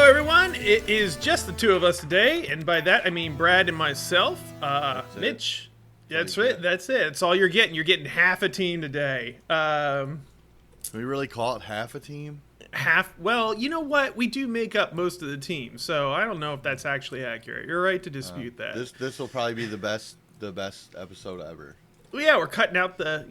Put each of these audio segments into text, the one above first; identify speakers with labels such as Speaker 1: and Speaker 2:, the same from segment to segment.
Speaker 1: everyone. It is just the two of us today, and by that I mean Brad and myself. Mitch. That's it. That's it. It's all you're getting. You're getting half a team today.
Speaker 2: Can we really call it half a team?
Speaker 1: Well, you know what? We do make up most of the team, so I don't know if that's actually accurate. You're right to dispute that.
Speaker 2: This will probably be the best episode ever.
Speaker 1: Well, yeah, we're cutting out the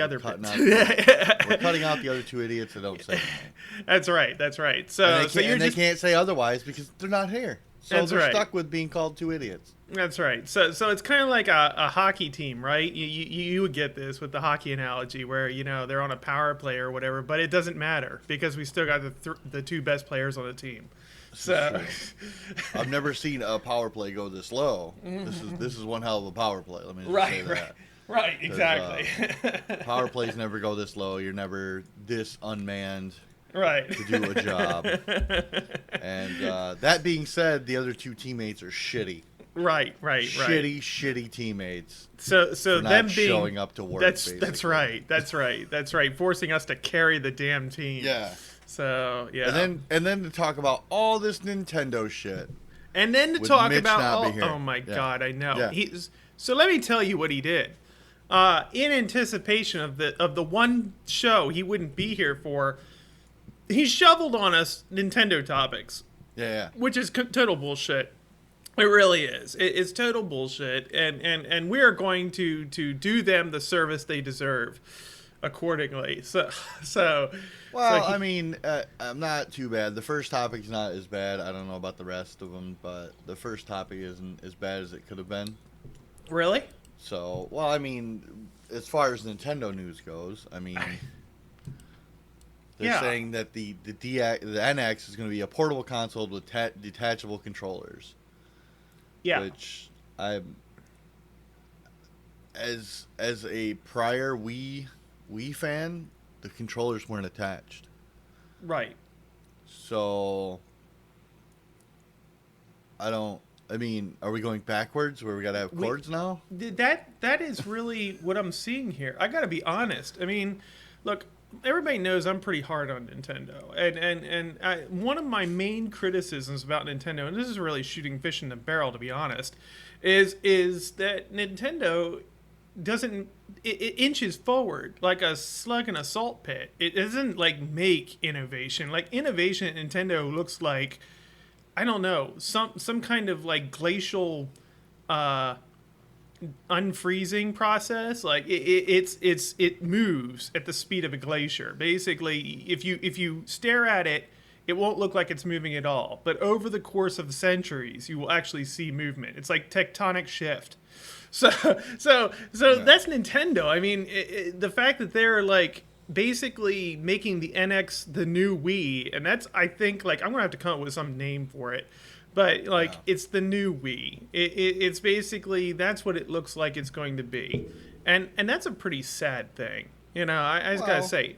Speaker 1: other bits.
Speaker 2: We're cutting out the other two idiots that don't say anything.
Speaker 1: That's right. So
Speaker 2: they can't say otherwise because they're not here. So they're stuck with being called two idiots.
Speaker 1: That's right. So it's kind of like a hockey team, right? You would get this with the hockey analogy where, they're on a power play or whatever, but it doesn't matter because we still got the two best players on the team. So
Speaker 2: I've never seen a power play go this low. This is one hell of a power play. Let me just say that.
Speaker 1: Right, exactly.
Speaker 2: Power plays never go this low. You're never this unmanned
Speaker 1: to
Speaker 2: do a job. And that being said, the other two teammates are shitty.
Speaker 1: Right.
Speaker 2: Shitty teammates.
Speaker 1: So them being
Speaker 2: showing up to work.
Speaker 1: That's right. Forcing us to carry the damn team.
Speaker 2: Yeah.
Speaker 1: So yeah.
Speaker 2: And then to talk about all this Nintendo shit.
Speaker 1: And then to talk about oh my god, I know.
Speaker 2: Yeah.
Speaker 1: So let me tell you what he did. In anticipation of the one show he wouldn't be here for, he shoveled on us Nintendo topics.
Speaker 2: Yeah.
Speaker 1: Which is total bullshit. It really is. It's total bullshit, and we are going to do them the service they deserve, accordingly.
Speaker 2: I'm not too bad. The first topic's not as bad. I don't know about the rest of them, but the first topic isn't as bad as it could have been.
Speaker 1: Really?
Speaker 2: So, as far as Nintendo news goes, they're saying that the NX is going to be a portable console with detachable controllers.
Speaker 1: Yeah.
Speaker 2: Which as a prior Wii fan, the controllers weren't attached.
Speaker 1: Right.
Speaker 2: So are we going backwards where we got to have cords now?
Speaker 1: That is really what I'm seeing here. I got to be honest. Look, everybody knows I'm pretty hard on Nintendo, and one of my main criticisms about Nintendo, and this is really shooting fish in the barrel, to be honest, is that Nintendo doesn't it inches forward like a slug in a salt pit. It doesn't make innovation. Innovation at Nintendo looks like, I don't know, some kind of glacial unfreezing process. It moves at the speed of a glacier. Basically, if you stare at it, it won't look like it's moving at all. But over the course of centuries, you will actually see movement. It's like tectonic shift. So that's Nintendo. The fact that they're basically making the NX the new Wii, and that's, I think, I'm gonna have to come up with some name for it. But it's the new Wii. It's basically, that's what it looks like it's going to be, and that's a pretty sad thing. I just gotta say.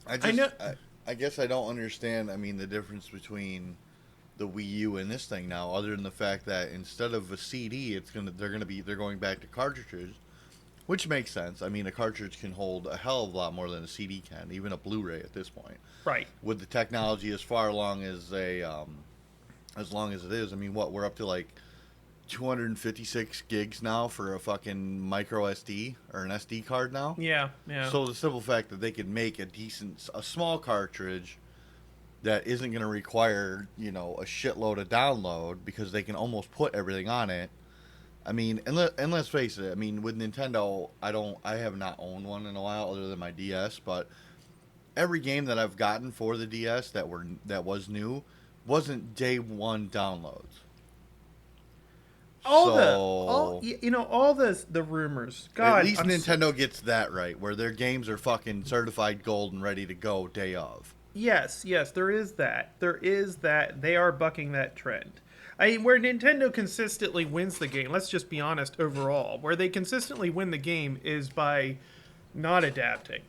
Speaker 2: I guess I don't understand. The difference between the Wii U and this thing now, other than the fact that instead of a CD, they're going back to cartridges, which makes sense. A cartridge can hold a hell of a lot more than a CD can, even a Blu-ray at this point.
Speaker 1: Right.
Speaker 2: With the technology as far along as as long as it is, we're up to 256 gigs now for a fucking micro SD or an SD card now.
Speaker 1: Yeah.
Speaker 2: So the simple fact that they can make a small cartridge that isn't going to require, a shitload of download because they can almost put everything on it. And let's face it, with Nintendo, I have not owned one in a while other than my DS, but every game that I've gotten for the DS that was new wasn't day one downloads.
Speaker 1: All the rumors. God,
Speaker 2: at least Nintendo gets that right, where their games are fucking certified gold and ready to go day of.
Speaker 1: Yes, there is that. They are bucking that trend. Where Nintendo consistently wins the game, let's just be honest overall, where they consistently win the game is by not adapting.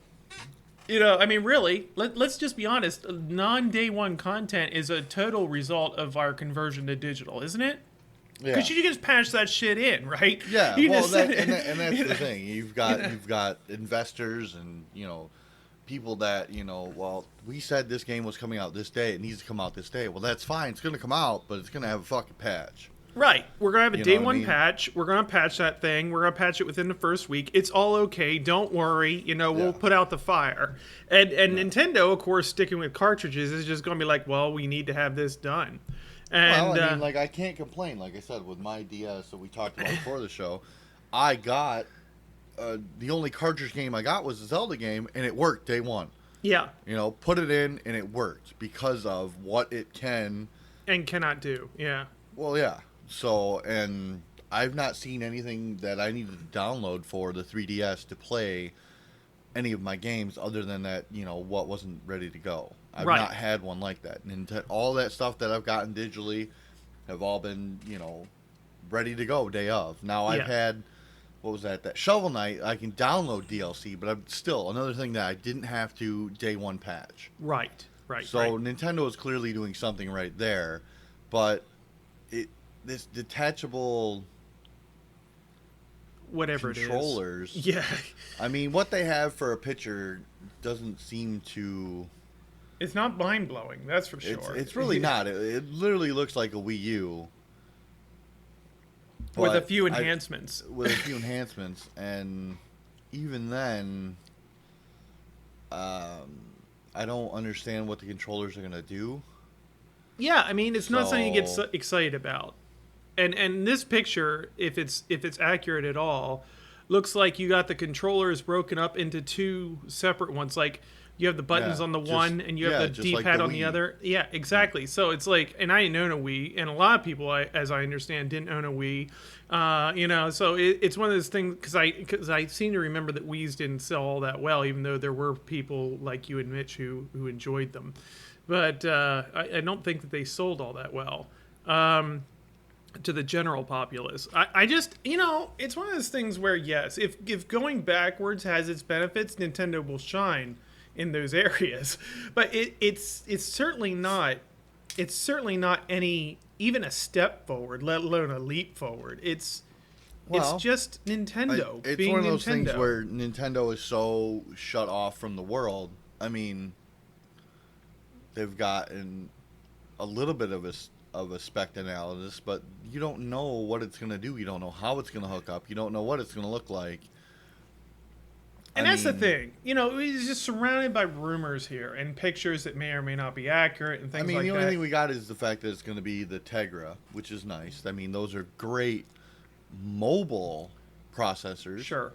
Speaker 1: Really, let's just be honest. Non-day one content is a total result of our conversion to digital, isn't it?
Speaker 2: Yeah.
Speaker 1: Because you just patch that shit in, right?
Speaker 2: Yeah. And that's the thing. You've got investors and people that, well, we said this game was coming out this day. It needs to come out this day. Well, that's fine. It's going to come out, but it's going to have a fucking patch.
Speaker 1: Right. We're going to have a
Speaker 2: You know
Speaker 1: day
Speaker 2: what I
Speaker 1: one
Speaker 2: mean?
Speaker 1: patch. We're going to patch that thing. We're going to patch it within the first week. It's all okay. Don't worry. We'll
Speaker 2: Yeah.
Speaker 1: put out the fire. And Nintendo, of course, sticking with cartridges, is just going to be like, well, we need to have this done. And,
Speaker 2: Well, I mean, I can't complain. Like I said, with my DS that we talked about before the show, I got the only cartridge game I got was a Zelda game, and it worked day one.
Speaker 1: yeah.
Speaker 2: Put it in, and it worked because of what it can.
Speaker 1: And cannot do. Yeah.
Speaker 2: Well, yeah. So, and I've not seen anything that I needed to download for the 3DS to play any of my games other than that, what wasn't ready to go. I've
Speaker 1: Right.
Speaker 2: not had one like that. And all that stuff that I've gotten digitally have all been, ready to go day of. Now, I've had, what was that Shovel Knight, I can download DLC, but I'm still, another thing that I didn't have to day one patch.
Speaker 1: Right. Right.
Speaker 2: So
Speaker 1: right.
Speaker 2: Nintendo is clearly doing something right there, but this detachable
Speaker 1: Whatever
Speaker 2: controllers.
Speaker 1: it is. Yeah.
Speaker 2: I mean, what they have for a picture doesn't seem to.
Speaker 1: It's not mind blowing. That's for sure.
Speaker 2: It's really not. It literally looks like a Wii U.
Speaker 1: With a
Speaker 2: But
Speaker 1: few enhancements.
Speaker 2: And even then, I don't understand what the controllers are going to do.
Speaker 1: Yeah, I mean, it's not something you get
Speaker 2: So-
Speaker 1: excited about. And this picture, if it's accurate at all, looks like you got the controllers broken up into two separate ones. Like you have the buttons
Speaker 2: Yeah,
Speaker 1: on the
Speaker 2: just-
Speaker 1: one, and you have the
Speaker 2: just like
Speaker 1: D-pad
Speaker 2: the
Speaker 1: on the
Speaker 2: Wii.
Speaker 1: other. Yeah, exactly. So it's like, and I didn't own a Wii, and a lot of people, as I understand, didn't own a Wii. So it's one of those things because I seem to remember that Wii's didn't sell all that well, even though there were people like you and Mitch who enjoyed them. But I don't think that they sold all that well. To the general populace. I just, it's one of those things where, yes, if going backwards has its benefits, Nintendo will shine in those areas. But it's certainly not any, even a step forward, let alone a leap forward. It's just Nintendo
Speaker 2: It's
Speaker 1: being
Speaker 2: one of those
Speaker 1: Nintendo.
Speaker 2: things where Nintendo is so shut off from the world. I mean, they've gotten a little bit of a spec analysis, but you don't know what it's going to do. You don't know how it's going to hook up. You don't know what it's going to look like.
Speaker 1: And that's the thing. He's just surrounded by rumors here and pictures that may or may not be accurate and things like that.
Speaker 2: The only thing we got is the fact that it's going to be the Tegra, which is nice. I mean, those are great mobile processors.
Speaker 1: Sure.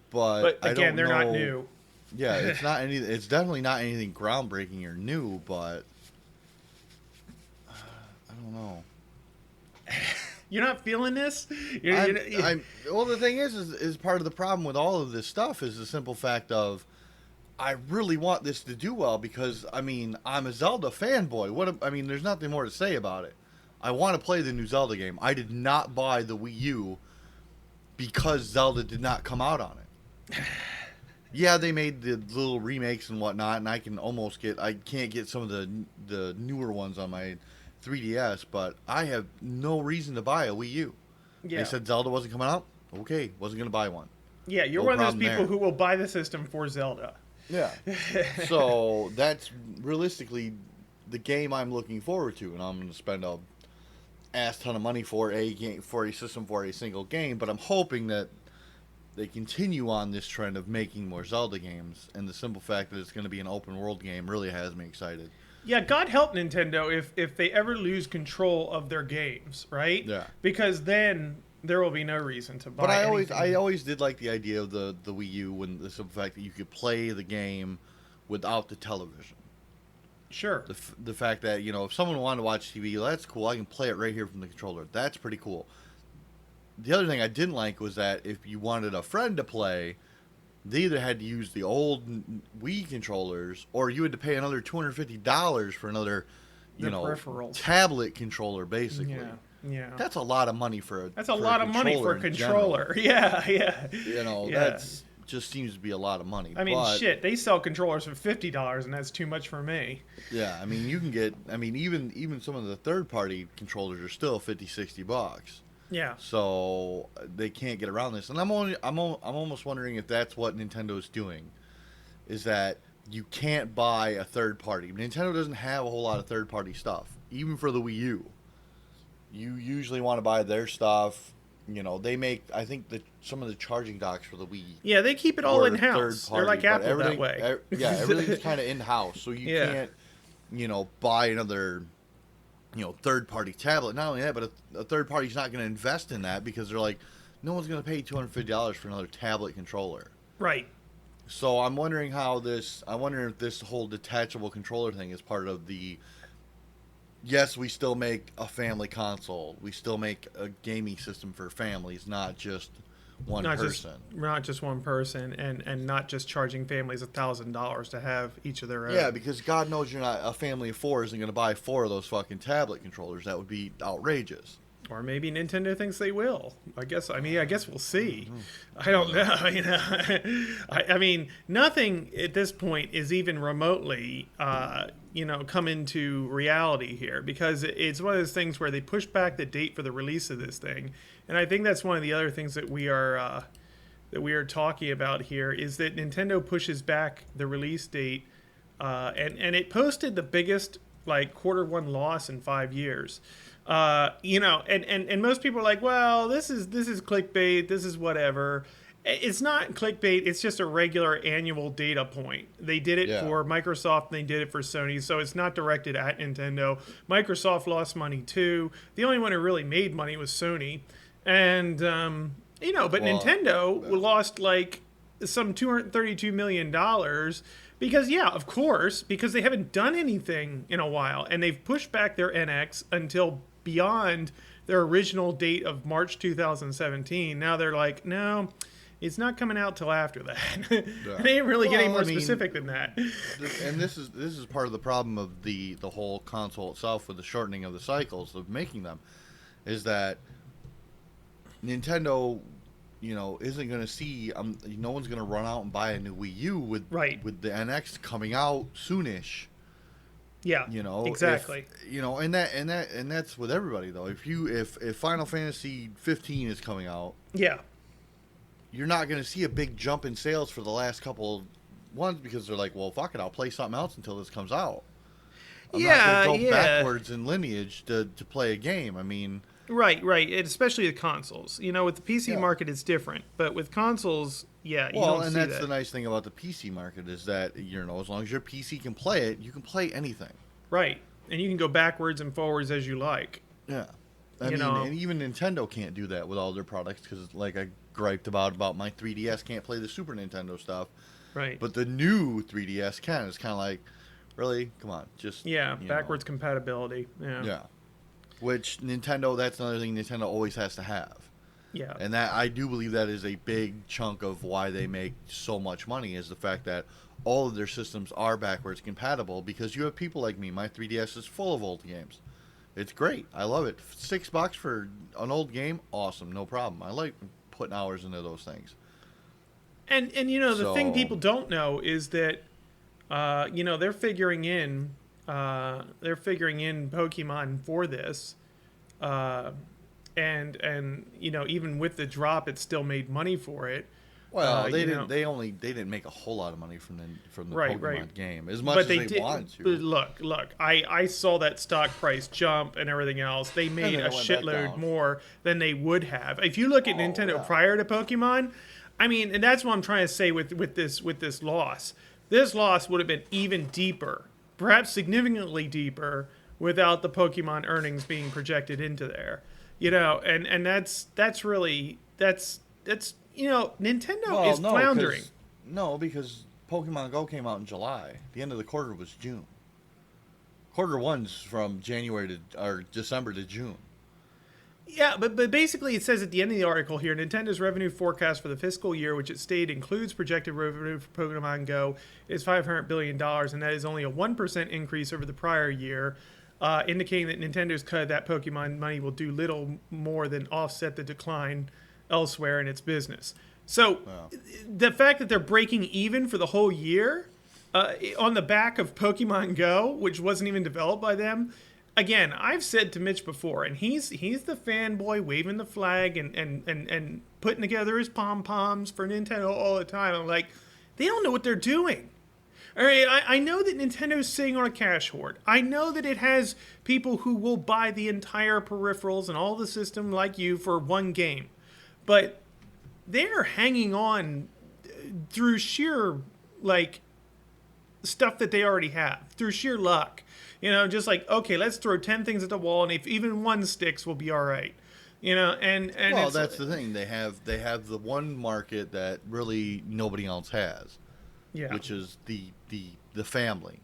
Speaker 2: But
Speaker 1: But again, they're not
Speaker 2: know-
Speaker 1: new.
Speaker 2: Yeah, it's not any. It's definitely not anything groundbreaking or new, but I don't know.
Speaker 1: You're not feeling this?
Speaker 2: Well, the thing is part of the problem with all of this stuff is the simple fact of I really want this to do well because I'm a Zelda fanboy. There's nothing more to say about it. I want to play the new Zelda game. I did not buy the Wii U because Zelda did not come out on it. Yeah, they made the little remakes and whatnot, and I can't get some of the newer ones on my 3DS, but I have no reason to buy a Wii U.
Speaker 1: Yeah.
Speaker 2: They said Zelda wasn't coming out. Okay, wasn't going to buy one.
Speaker 1: Yeah, you're
Speaker 2: No
Speaker 1: one of those
Speaker 2: problem
Speaker 1: people
Speaker 2: there.
Speaker 1: who will buy the system for Zelda.
Speaker 2: Yeah. So that's realistically the game I'm looking forward to, and I'm going to spend a ass ton of money for a game, for a system, for a single game. But I'm hoping that they continue on this trend of making more Zelda games, and the simple fact that it's going to be an open world game really has me excited.
Speaker 1: Yeah, God help Nintendo if they ever lose control of their games, right?
Speaker 2: Yeah.
Speaker 1: Because then there will be no reason to buy
Speaker 2: But I
Speaker 1: anything.
Speaker 2: always did like the idea of the Wii U, when the simple fact that you could play the game without the television.
Speaker 1: Sure.
Speaker 2: The fact that, if someone wanted to watch TV, that's cool. I can play it right here from the controller. That's pretty cool. The other thing I didn't like was that if you wanted a friend to play, they either had to use the old Wii controllers, or you had to pay another $250 for another,
Speaker 1: peripherals.
Speaker 2: tablet controller, basically.
Speaker 1: Yeah.
Speaker 2: That's a lot of money for a
Speaker 1: That's a lot of money for a
Speaker 2: in general.
Speaker 1: controller. Yeah. Yeah.
Speaker 2: That's just seems to be a lot of money.
Speaker 1: But, shit, they sell controllers for $50, and that's too much for me.
Speaker 2: Yeah, you can get. Even some of the third-party controllers are still $50-$60.
Speaker 1: Yeah.
Speaker 2: So they can't get around this, and I'm almost wondering if that's what Nintendo's doing. is that you can't buy a third party. Nintendo doesn't have a whole lot of third party stuff, even for the Wii U. You usually want to buy their stuff. You know, they make, I think, some of the charging docks for the Wii.
Speaker 1: Yeah, they keep it all in house. They're like Apple that way.
Speaker 2: Yeah, everything's kind of in house, so you can't, buy another, third party tablet. Not only that, but a third party's not going to invest in that because they're like, no one's going to pay $250 for another tablet controller.
Speaker 1: Right.
Speaker 2: So I'm wondering if this whole detachable controller thing is part of the. Yes, we still make a family console. We still make a gaming system for families, not just one person.
Speaker 1: Not just one person, and not just charging families $1,000 to have each of their own.
Speaker 2: Yeah, because God knows you're not a family of four isn't going to buy 4 of those fucking tablet controllers. That would be outrageous.
Speaker 1: Or maybe Nintendo thinks they will. I guess we'll see. I don't know. I mean, nothing at this point is even remotely, come into reality here, because it's one of those things where they push back the date for the release of this thing. And I think that's one of the other things that we are talking about here, is that Nintendo pushes back the release date, and it posted the biggest Q1 loss in 5 years. And most people are like, well, this is clickbait. This is whatever. It's not clickbait. It's just a regular annual data point. They did it for Microsoft and they did it for Sony. So it's not directed at Nintendo. Microsoft lost money too. The only one who really made money was Sony. And, Nintendo lost some $232 million because, of course, because they haven't done anything in a while. And they've pushed back their NX until beyond their original date of March 2017. Now they're like, no, it's not coming out till after that. They ain't really getting more specific than that.
Speaker 2: And this is part of the problem of the whole console itself, with the shortening of the cycles of making them, is that Nintendo, isn't going to see. No one's going to run out and buy a new Wii U with the NX coming out soonish.
Speaker 1: Yeah, exactly.
Speaker 2: And that's with everybody though. If Final Fantasy 15 is coming out, you're not going to see a big jump in sales for the last couple ones, because they're like, well, fuck it, I'll play something else until this comes out. I'm not going to go backwards in lineage to play a game. I mean,
Speaker 1: right, and especially the consoles. With the PC market, it's different, but with consoles, you don't see
Speaker 2: that's
Speaker 1: that.
Speaker 2: The nice thing about the PC market is that, as long as your PC can play it, you can play anything.
Speaker 1: Right, and you can go backwards and forwards as you like.
Speaker 2: Yeah. And even Nintendo can't do that with all their products, because, like I griped about my 3DS can't play the Super Nintendo stuff.
Speaker 1: Right.
Speaker 2: But the new 3DS can. It's kind of like, really? Come on. Just
Speaker 1: backwards compatibility.
Speaker 2: Yeah. Which Nintendo, that's another thing Nintendo always has to have.
Speaker 1: Yeah.
Speaker 2: And that, I do believe that is a big chunk of why they make so much money, is the fact that all of their systems are backwards compatible, because you have people like me. My 3DS is full of old games. It's great. I love it. $6 for an old game, awesome, no problem. I like putting hours into those things.
Speaker 1: And the thing people don't know is that they're figuring in Pokemon for this. And even with the drop, it still made money for it.
Speaker 2: Well, they didn't make a whole lot of money from the Pokemon game, as much as they wanted to.
Speaker 1: But look, I saw that stock price jump and everything else. They made a shitload more than they would have. If you look at Nintendo prior to Pokemon, I mean, and that's what I'm trying to say with this loss. This loss would have been even deeper, perhaps significantly deeper, without the Pokemon earnings being projected into there. And that's Nintendo is floundering.
Speaker 2: Because Pokemon Go came out in July. The end of the quarter was June. Quarter one's from December to June.
Speaker 1: Yeah, but basically it says at the end of the article here, Nintendo's revenue forecast for the fiscal year, which it stated includes projected revenue for Pokemon Go, is $500 billion, and that is only a 1% increase over the prior year, indicating that Nintendo's cut of that Pokemon money will do little more than offset the decline elsewhere in its business. So the fact that they're breaking even for the whole year on the back of Pokemon Go, which wasn't even developed by them, again, I've said to Mitch before, and he's the fanboy waving the flag and putting together his pom-poms for Nintendo all the time. I'm like, They don't know what they're doing. All right, I know that Nintendo's sitting on a cash hoard. I know that it has people who will buy the entire peripherals and all the system like you for one game. But they're hanging on through sheer, like, stuff that they already have, through sheer luck. Just like, okay, let's throw 10 things at the wall, and if even one sticks, we'll be all right. And
Speaker 2: well, that's the thing. They have the one market that really nobody else has,
Speaker 1: yeah,
Speaker 2: which is the family.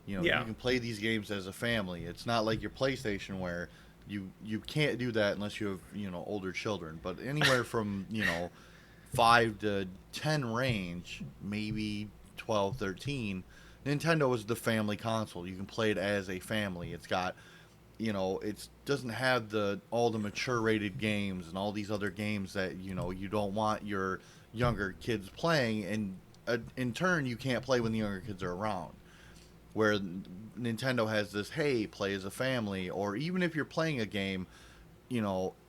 Speaker 2: You can play these games as a family. It's not like your PlayStation where you can't do that unless you have older children. But anywhere from 5 to 10 range, maybe 12, 13, Nintendo is the family console. You can play it as a family. It's got it doesn't have all the mature rated games and all these other games that you don't want your younger kids playing, and in turn you can't play when the younger kids are around. Where Nintendo has this, hey, play as a family, or even if you're playing a game,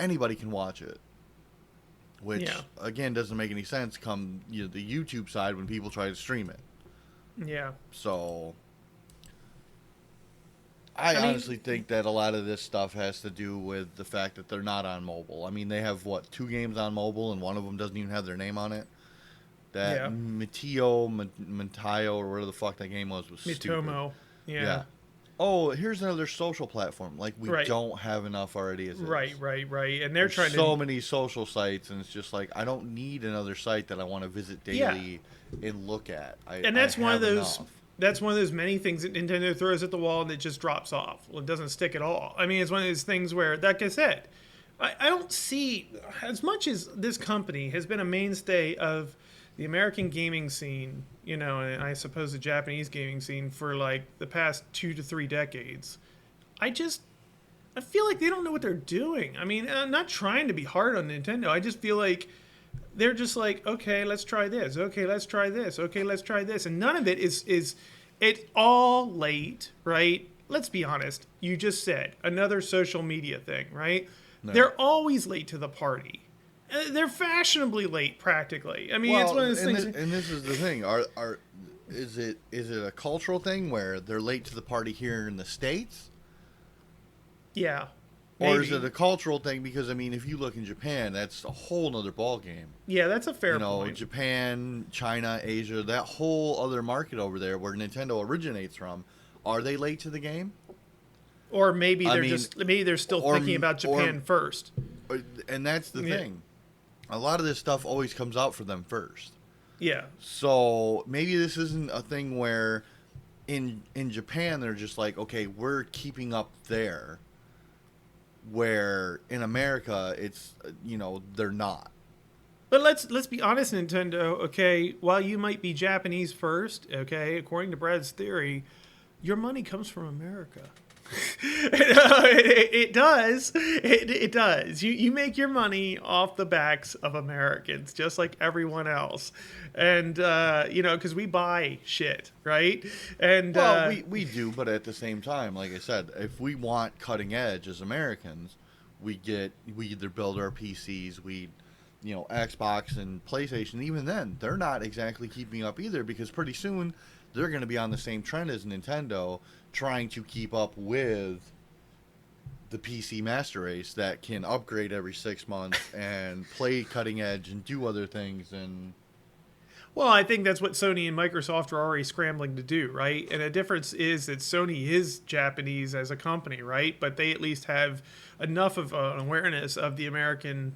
Speaker 2: anybody can watch it. Which again doesn't make any sense come the YouTube side when people try to stream it.
Speaker 1: Yeah.
Speaker 2: So I honestly think that a lot of this stuff has to do with the fact that they're not on mobile. I mean, they have, 2 games on mobile, and one of them doesn't even have their name on it. That Matayo, or whatever the fuck that game was
Speaker 1: Mitomo.
Speaker 2: stupid.
Speaker 1: Yeah.
Speaker 2: Oh, here's another social platform. Like, we don't have enough already as is.
Speaker 1: Right. And there's trying
Speaker 2: so many social sites, and it's just like, I don't need another site that I want to visit daily and look at.
Speaker 1: That's one of those... Enough. That's one of those many things that Nintendo throws at the wall and it just drops off. Well, it doesn't stick at all. I mean, it's one of those things where, like I said, I don't see, as much as this company has been a mainstay of the American gaming scene, and I suppose the Japanese gaming scene for like the past 2 to 3 decades, I feel like they don't know what they're doing. I mean, I'm not trying to be hard on Nintendo. I just feel like they're just like, okay, let's try this. Okay, let's try this. Okay, let's try this. And none of it is it's all late, right? Let's be honest. You just said another social media thing, right? No. They're always late to the party. They're fashionably late, practically. I mean, it's one of those things.
Speaker 2: And this is the thing. Is it a cultural thing where they're late to the party here in the States?
Speaker 1: Yeah.
Speaker 2: Maybe. Or is it a cultural thing? Because, I mean, if you look in Japan, that's a whole nother ballgame.
Speaker 1: Yeah, that's a fair point.
Speaker 2: Japan, China, Asia, that whole other market over there where Nintendo originates from, are they late to the game?
Speaker 1: Or maybe they're still thinking about Japan first.
Speaker 2: And that's the thing. A lot of this stuff always comes out for them first.
Speaker 1: Yeah.
Speaker 2: So maybe this isn't a thing where in Japan they're just like, okay, we're keeping up there. Where in America it's they're not.
Speaker 1: But let's be honest, Nintendo. Okay, while you might be Japanese first, okay, according to Brad's theory, your money comes from America. It does. It does. You make your money off the backs of Americans, just like everyone else, and because we buy shit, right? And
Speaker 2: we do, but at the same time, like I said, if we want cutting edge as Americans, we either build our PCs, Xbox and PlayStation. Even then, they're not exactly keeping up either, because pretty soon they're going to be on the same trend as Nintendo, trying to keep up with the PC master race that can upgrade every 6 months and play cutting edge and do other things. And
Speaker 1: well, I think that's what Sony and Microsoft are already scrambling to do, right? And the difference is that Sony is Japanese as a company, right? But they at least have enough of an awareness of the American,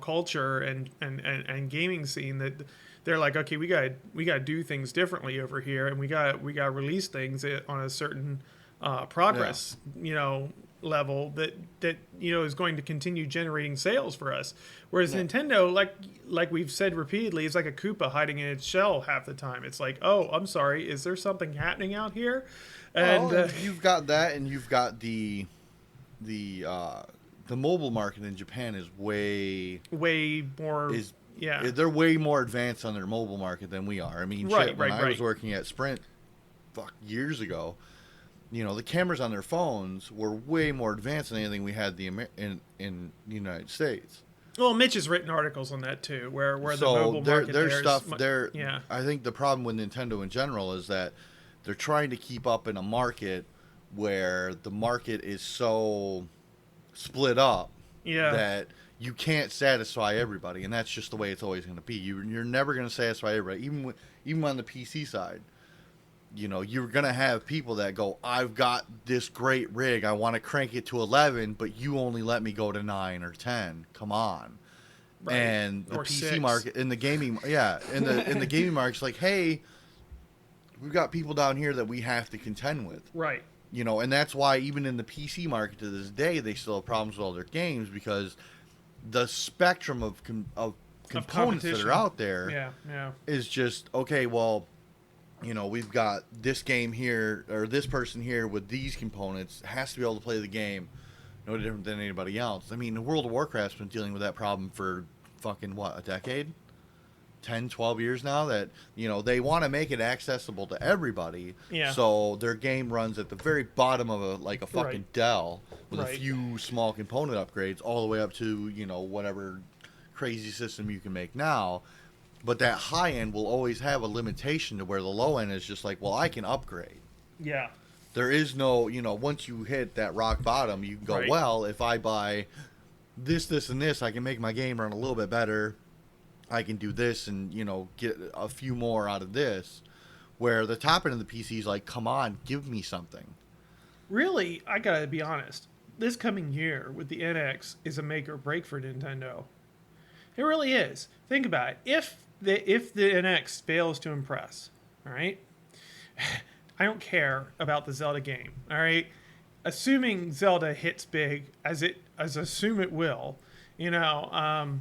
Speaker 1: culture and gaming scene that they're like, okay, we got to do things differently over here, and we got to release things on a certain progress, level that is going to continue generating sales for us. Whereas Nintendo, like we've said repeatedly, is like a Koopa hiding in its shell half the time. It's like, oh, I'm sorry, is there something happening out here? And
Speaker 2: you've got that, and you've got the mobile market in Japan is way more. Yeah, they're way more advanced on their mobile market than we are. I mean, when I was working at Sprint, years ago, the cameras on their phones were way more advanced than anything we had in the United States.
Speaker 1: Well, Mitch has written articles on that too, where the
Speaker 2: So
Speaker 1: mobile market
Speaker 2: their
Speaker 1: there
Speaker 2: stuff,
Speaker 1: is,
Speaker 2: their
Speaker 1: yeah,
Speaker 2: I think the problem with Nintendo in general is that they're trying to keep up in a market where the market is so split up
Speaker 1: yeah,
Speaker 2: that you can't satisfy everybody, and that's just the way it's always going to be. You're never going to satisfy everybody, even on the PC side. You know, you're going to have people that go, I've got this great rig, I want to crank it to 11, but you only let me go to 9 or 10. Come on.
Speaker 1: right,
Speaker 2: And the
Speaker 1: or
Speaker 2: PC
Speaker 1: 6.
Speaker 2: market, in the gaming, in the gaming market's like, hey, we've got people down here that we have to contend with.
Speaker 1: Right.
Speaker 2: You know, and that's why even in the PC market to this day, they still have problems with all their games, because the spectrum of components that are out there
Speaker 1: Yeah.
Speaker 2: is just, okay, well, you know, we've got this game here, or this person here with these components has to be able to play the game no different than anybody else. I mean, World of Warcraft's been dealing with that problem for fucking, what, a decade? 10, 12 years now, that, you know, they want to make it accessible to everybody.
Speaker 1: Yeah.
Speaker 2: So their game runs at the very bottom of a fucking
Speaker 1: Right.
Speaker 2: Dell with a
Speaker 1: Right.
Speaker 2: few small component upgrades all the way up to, you know, whatever crazy system you can make now. But that high end will always have a limitation to where the low end is just like, well, I can upgrade.
Speaker 1: Yeah.
Speaker 2: There is no, you know, once you hit that rock bottom, you can go,
Speaker 1: Right.
Speaker 2: well, if I buy this, and this, I can make my game run a little bit better. I can do this and, you know, get a few more out of this. Where the top end of the PC is like, come on, give me something.
Speaker 1: Really, I gotta be honest. This coming year with the NX is a make or break for Nintendo. It really is. Think about it. If the NX fails to impress, all right, I don't care about the Zelda game. All right, assuming Zelda hits big as assume it will, you know,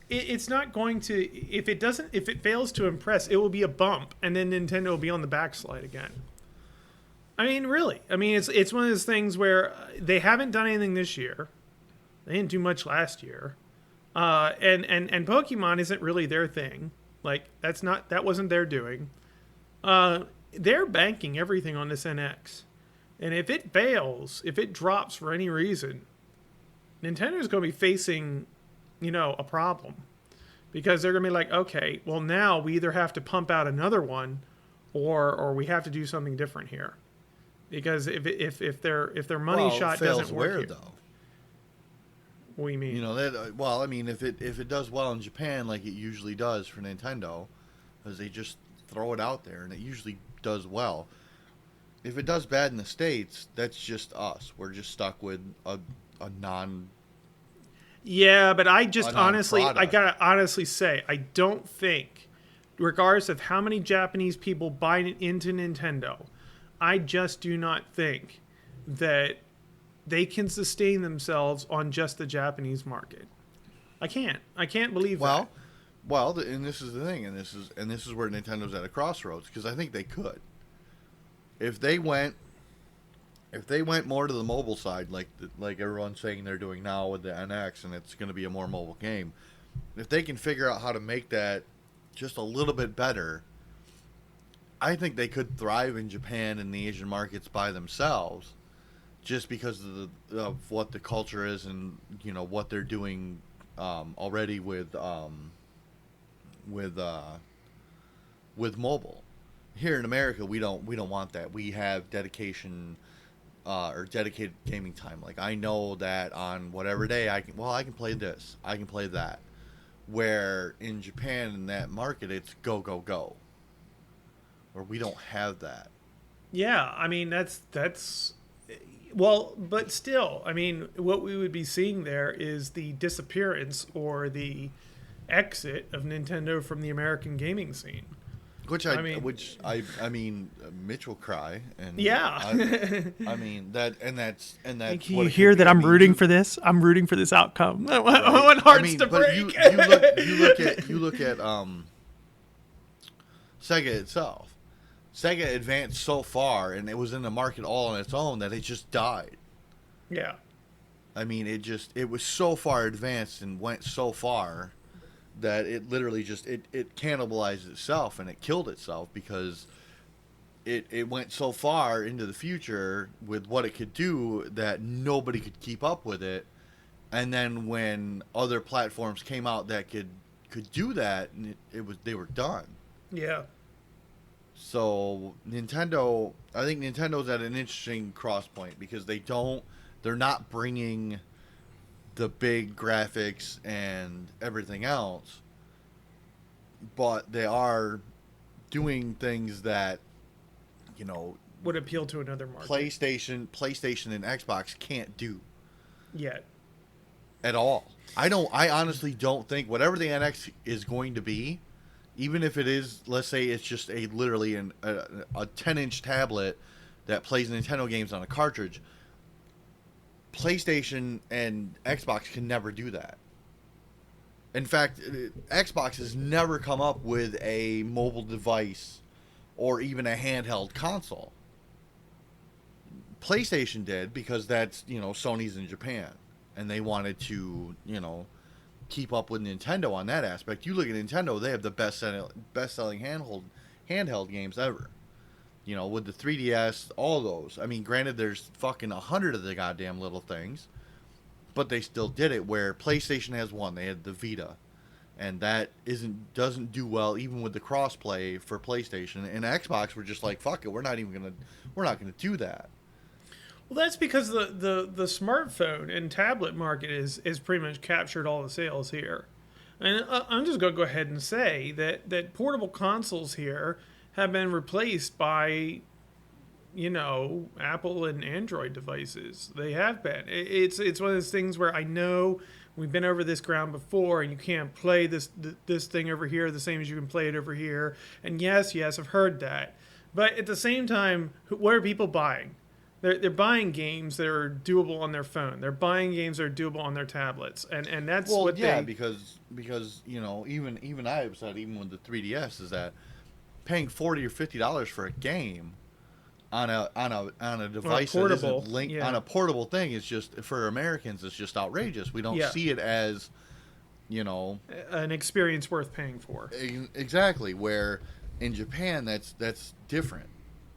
Speaker 1: it's not going to. If it fails to impress, it will be a bump, and then Nintendo will be on the backslide again. I mean, really. I mean, it's one of those things where they haven't done anything this year. They didn't do much last year. And Pokemon isn't really their thing. Like that wasn't their doing. They're banking everything on this NX. And if it fails, if it drops for any reason, Nintendo's going to be facing, you know, a problem. Because they're going to be like, okay, well now we either have to pump out another one or we have to do something different here. Because if their money shot doesn't work here,
Speaker 2: though.
Speaker 1: What do you mean?
Speaker 2: You know, that, well, I mean, if it does well in Japan, like it usually does for Nintendo, because they just throw it out there and it usually does well. If it does bad in the States, that's just us. We're just stuck with a non.
Speaker 1: Yeah, but I just honestly, I
Speaker 2: product.
Speaker 1: gotta honestly say, I don't think, regardless of how many Japanese people buy into Nintendo, I just do not think that they can sustain themselves on just the Japanese market. I can't believe that.
Speaker 2: Well, and this is the thing, and this is where Nintendo's at a crossroads, because I think they could, if they went more to the mobile side, like everyone's saying they're doing now with the NX, and it's going to be a more mobile game. If they can figure out how to make that just a little bit better, I think they could thrive in Japan and the Asian markets by themselves, just because of what the culture is, and you know what they're doing already with mobile. Here in America, we don't want that. We have dedication or dedicated gaming time. Like, I know that on whatever day I can play this, I can play that. Where in Japan, in that market, it's go go go. Or we don't have that.
Speaker 1: Yeah, I mean that's well, but still, I mean, what we would be seeing there is the disappearance or the exit of Nintendo from the American gaming scene.
Speaker 2: Which I mean, Mitch will cry, and
Speaker 1: Yeah.
Speaker 2: I mean that's
Speaker 1: Can
Speaker 2: what
Speaker 1: you
Speaker 2: it
Speaker 1: hear
Speaker 2: could
Speaker 1: that
Speaker 2: be. I
Speaker 1: I'm
Speaker 2: mean,
Speaker 1: rooting for this? I'm rooting for this outcome. I want hearts to
Speaker 2: but
Speaker 1: break.
Speaker 2: you look at Sega itself. Sega advanced so far, and it was in the market all on its own, that it just died.
Speaker 1: Yeah.
Speaker 2: I mean, it was so far advanced and went so far that it literally just it cannibalized itself, and it killed itself, because it went so far into the future with what it could do that nobody could keep up with it, And then when other platforms came out that could do that, they were done.
Speaker 1: Yeah.
Speaker 2: So Nintendo, I think Nintendo's at an interesting cross point because they're not bringing the big graphics and everything else, but they are doing things that, you know,
Speaker 1: would appeal to another market.
Speaker 2: PlayStation and Xbox can't do
Speaker 1: yet
Speaker 2: at all. I honestly don't think whatever the NX is going to be, even if it is, let's say it's just a 10-inch tablet that plays Nintendo games on a cartridge, PlayStation and Xbox can never do that. In fact, Xbox has never come up with a mobile device or even a handheld console. PlayStation did because that's, Sony's in Japan and they wanted to, keep up with Nintendo on that aspect. You look at Nintendo, they have the best-selling handheld games ever. With the 3DS, all those. I mean, granted, there's fucking 100 of the goddamn little things, but they still did it. Where PlayStation has one, they had the Vita, and that doesn't do well even with the crossplay for PlayStation. And Xbox were just like, fuck it, we're not gonna do that.
Speaker 1: Well, that's because the smartphone and tablet market is pretty much captured all the sales here. And I'm just going to go ahead and say that portable consoles here have been replaced by, Apple and Android devices. They have been. It's one of those things where I know we've been over this ground before, and you can't play this thing over here the same as you can play it over here. And yes, I've heard that. But at the same time, what are people buying? They're buying games that are doable on their phone. They're buying games that are doable on their tablets, and that's
Speaker 2: because even I have said, even with the 3DS, is that paying $40 or $50 for a game on a device that isn't linked on a portable thing is just, for Americans, it's just outrageous. We don't see it as
Speaker 1: an experience worth paying for.
Speaker 2: Exactly. Where in Japan that's different.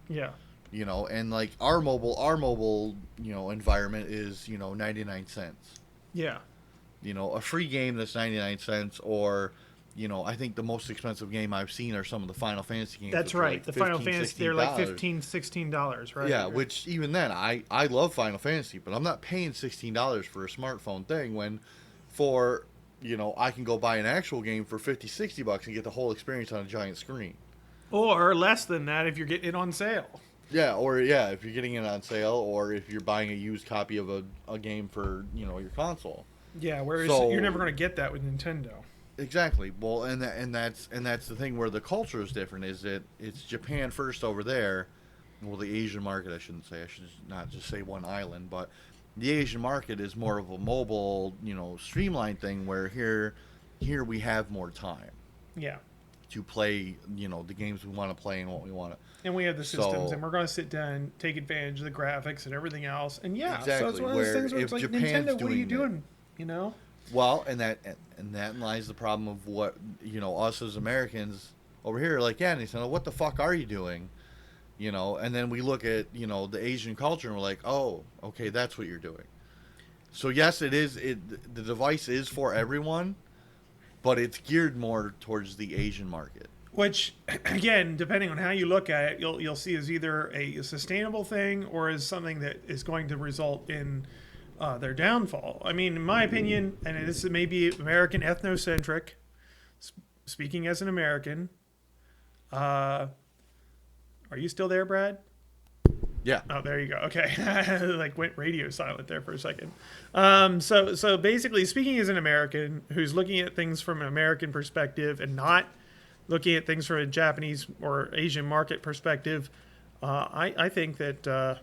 Speaker 1: Yeah.
Speaker 2: And like our mobile, environment is, 99 cents.
Speaker 1: Yeah.
Speaker 2: A free game that's 99 cents, or, I think the most expensive game I've seen are some of the Final Fantasy games.
Speaker 1: That's right. Like the Final Fantasy, they're like $15, $16, right?
Speaker 2: Yeah, which even then, I love Final Fantasy, but I'm not paying $16 for a smartphone thing when I can go buy an actual game for $50, $60 and get the whole experience on a giant screen.
Speaker 1: Or less than that if you're getting it on sale.
Speaker 2: Yeah, if you're getting it on sale, or if you're buying a used copy of a game for, your console.
Speaker 1: Yeah, whereas you're never going to get that with Nintendo.
Speaker 2: Exactly. Well, and that's the thing where the culture is different, is that it's Japan first over there. Well, the Asian market, I should not just say one island, but the Asian market is more of a mobile, streamlined thing, where here we have more time.
Speaker 1: Yeah.
Speaker 2: To play, the games we want to play and what we want to.
Speaker 1: And we have the systems, and we're going to sit down, take advantage of the graphics and everything else. And
Speaker 2: exactly.
Speaker 1: So it's one of those things where it's like,
Speaker 2: Japan's
Speaker 1: Nintendo, what are you doing?
Speaker 2: Well, and that lies the problem of what, us as Americans over here are like, yeah, Nintendo, what the fuck are you doing? And then we look at, the Asian culture and we're like, oh, okay, that's what you're doing. So yes, the device is for everyone, but it's geared more towards the Asian market.
Speaker 1: Which, again, depending on how you look at it, you'll see as either a sustainable thing or as something that is going to result in their downfall. I mean, in my opinion, and this may be American ethnocentric, speaking as an American, are you still there, Brad?
Speaker 2: Yeah.
Speaker 1: Oh, there you go. Okay. Like went radio silent there for a second. So basically, speaking as an American who's looking at things from an American perspective and not looking at things from a Japanese or Asian market perspective, I think that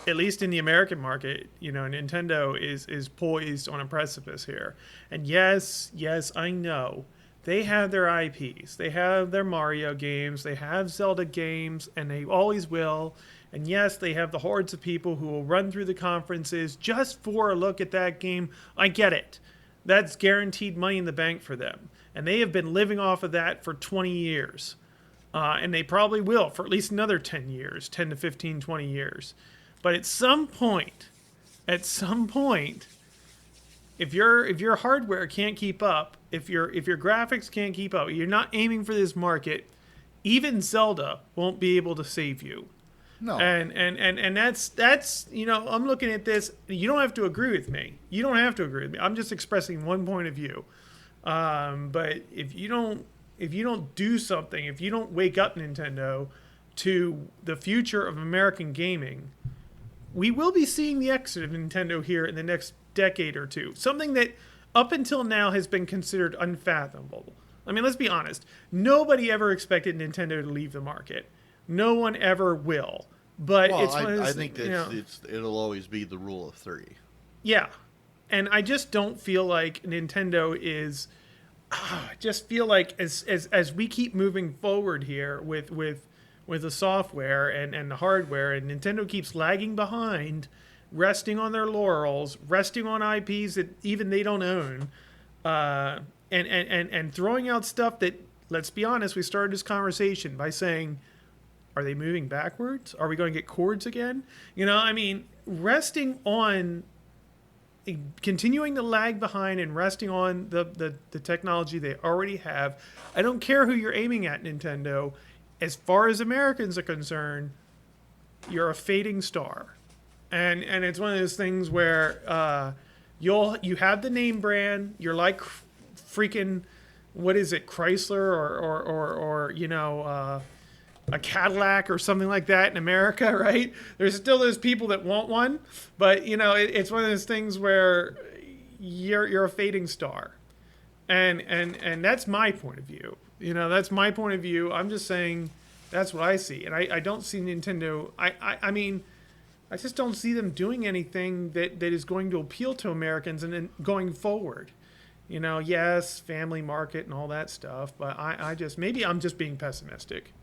Speaker 1: at least in the American market, Nintendo is poised on a precipice here. And yes, I know they have their IPs. They have their Mario games. They have Zelda games, and they always will. And yes, they have the hordes of people who will run through the conferences just for a look at that game. I get it. That's guaranteed money in the bank for them. And they have been living off of that for 20 years. And they probably will for at least another 10 years, 10 to 15, 20 years. But at some point, If your hardware can't keep up, if your graphics can't keep up, you're not aiming for this market. Even Zelda won't be able to save you.
Speaker 2: No.
Speaker 1: And that's I'm looking at this. You don't have to agree with me. You don't have to agree with me. I'm just expressing one point of view. But if you don't do something, if you don't wake up, Nintendo, to the future of American gaming, we will be seeing the exit of Nintendo here in the next decade or two. Something that up until now has been considered unfathomable. I mean, let's be honest. Nobody ever expected Nintendo to leave the market. No one ever will. But
Speaker 2: well,
Speaker 1: it's one of those,
Speaker 2: I think that it'll always be the rule of three.
Speaker 1: Yeah. And I just don't feel like Nintendo is. I just feel like as we keep moving forward here with the software and the hardware, and Nintendo keeps lagging behind, resting on their laurels, resting on IPs that even they don't own, and throwing out stuff that, let's be honest, we started this conversation by saying, are they moving backwards? Are we going to get cords again? I mean, resting on, continuing to lag behind and resting on the technology they already have. I don't care who you're aiming at, Nintendo. As far as Americans are concerned, you're a fading star. And it's one of those things where you have the name brand. You're like freaking, what is it, Chrysler or a Cadillac or something like that in America, right? There's still those people that want one, but it's one of those things where you're a fading star, and that's my point of view. That's my point of view. I'm just saying that's what I see, and I don't see Nintendo. I mean, I just don't see them doing anything that is going to appeal to Americans and then going forward. Yes, family market and all that stuff, but I just, maybe I'm just being pessimistic.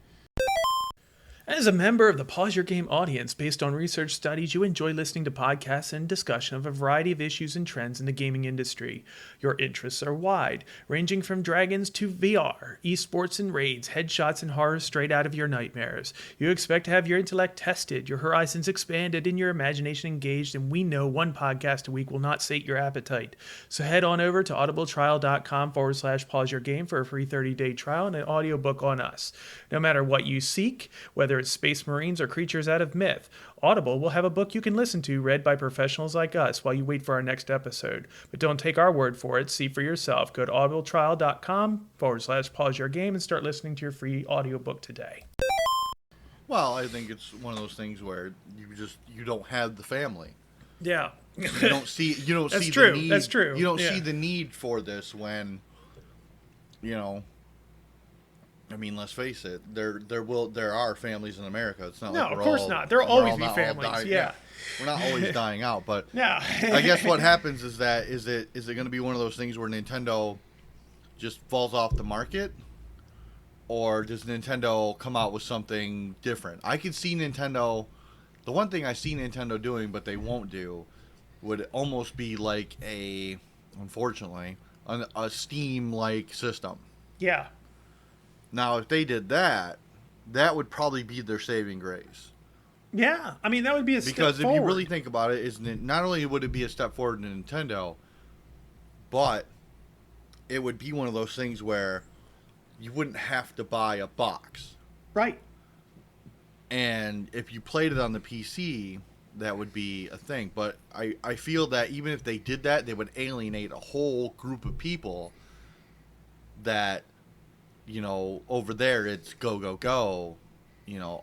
Speaker 1: As a member of the Pause Your Game audience, based on research studies, you enjoy listening to podcasts and discussion of a variety of issues and trends in the gaming industry. Your interests are wide, ranging from dragons to VR, esports and raids, headshots and horror straight out of your nightmares. You expect to have your intellect tested, your horizons expanded, and your imagination engaged, and we know one podcast a week will not sate your appetite. So head on over to audibletrial.com/pause your game for a free 30-day trial and an audiobook on us. No matter what you seek, whether it's space marines or creatures out of myth, Audible will have a book you can listen to read by professionals like us while you wait for our next episode. But don't take our word for it. See for yourself. Go to audibletrial.com/pause your game and start listening to your free audiobook today.
Speaker 2: Well, I think it's one of those things where you don't have the family.
Speaker 1: Yeah.
Speaker 2: You don't see
Speaker 1: That's
Speaker 2: see
Speaker 1: true.
Speaker 2: the need.
Speaker 1: That's true.
Speaker 2: You don't
Speaker 1: Yeah.
Speaker 2: see the need for this when I mean, let's face it. There are families in America. It's not
Speaker 1: No,
Speaker 2: like
Speaker 1: of
Speaker 2: we're
Speaker 1: course
Speaker 2: all,
Speaker 1: not. There'll
Speaker 2: we're
Speaker 1: always
Speaker 2: all
Speaker 1: be
Speaker 2: not all
Speaker 1: families.
Speaker 2: dying.
Speaker 1: Yeah.
Speaker 2: We're not always dying out, but
Speaker 1: Yeah.
Speaker 2: I guess what happens is it going to be one of those things where Nintendo just falls off the market, or does Nintendo come out with something different? I could see Nintendo. The one thing I see Nintendo doing, but they won't do, would almost be like unfortunately, a Steam-like system.
Speaker 1: Yeah.
Speaker 2: Now, if they did that, that would probably be their saving grace.
Speaker 1: Yeah. I mean, that would be a step
Speaker 2: Because if
Speaker 1: forward.
Speaker 2: you really think about it, not only would it be a step forward to Nintendo, but it would be one of those things where you wouldn't have to buy a box.
Speaker 1: Right.
Speaker 2: And if you played it on the PC, that would be a thing. But I feel that even if they did that, they would alienate a whole group of people that, over there it's go, go, go.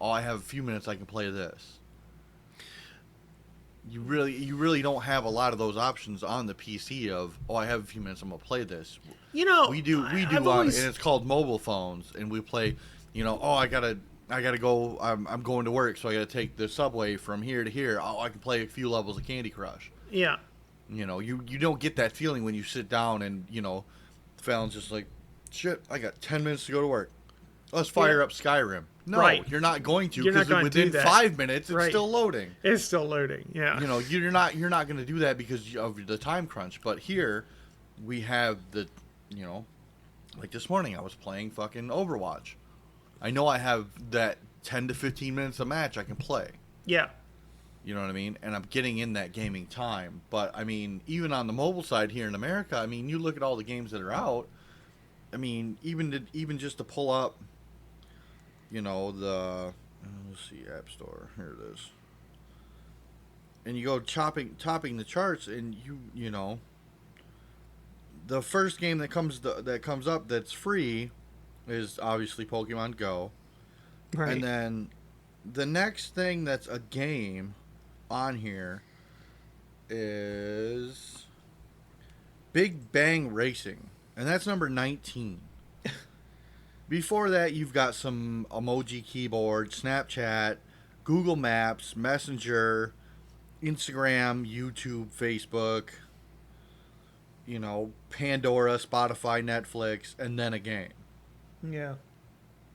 Speaker 2: I have a few minutes, I can play this. You really don't have a lot of those options on the PC of, I have a few minutes, I'm going to play this. We do and it's called mobile phones, and we play, I gotta go, I'm going to work, so I gotta take the subway from here to here. I can play a few levels of Candy Crush.
Speaker 1: Yeah.
Speaker 2: You don't get that feeling when you sit down and, Fallon's just like, shit, I got 10 minutes to go to work. Let's fire up Skyrim. No,
Speaker 1: right.
Speaker 2: You're not going to,
Speaker 1: because
Speaker 2: within 5 minutes it's still loading.
Speaker 1: It's still loading. Yeah.
Speaker 2: You're not going to do that because of the time crunch. But here we have the, like this morning I was playing fucking Overwatch. I know I have that 10 to 15 minutes a match I can play.
Speaker 1: Yeah.
Speaker 2: You know what I mean? And I'm getting in that gaming time. But I mean, even on the mobile side here in America, I mean, you look at all the games that are out. I mean, even just to pull up, the let's see, App Store. Here it is. And you go topping the charts, and the first game that comes up that's free is obviously Pokemon Go.
Speaker 1: Right.
Speaker 2: And then the next thing that's a game on here is Big Bang Racing, and that's number 19. Before that, you've got some emoji keyboard, Snapchat, Google Maps, Messenger, Instagram, YouTube, Facebook, Pandora, Spotify, Netflix, and then a game.
Speaker 1: Yeah.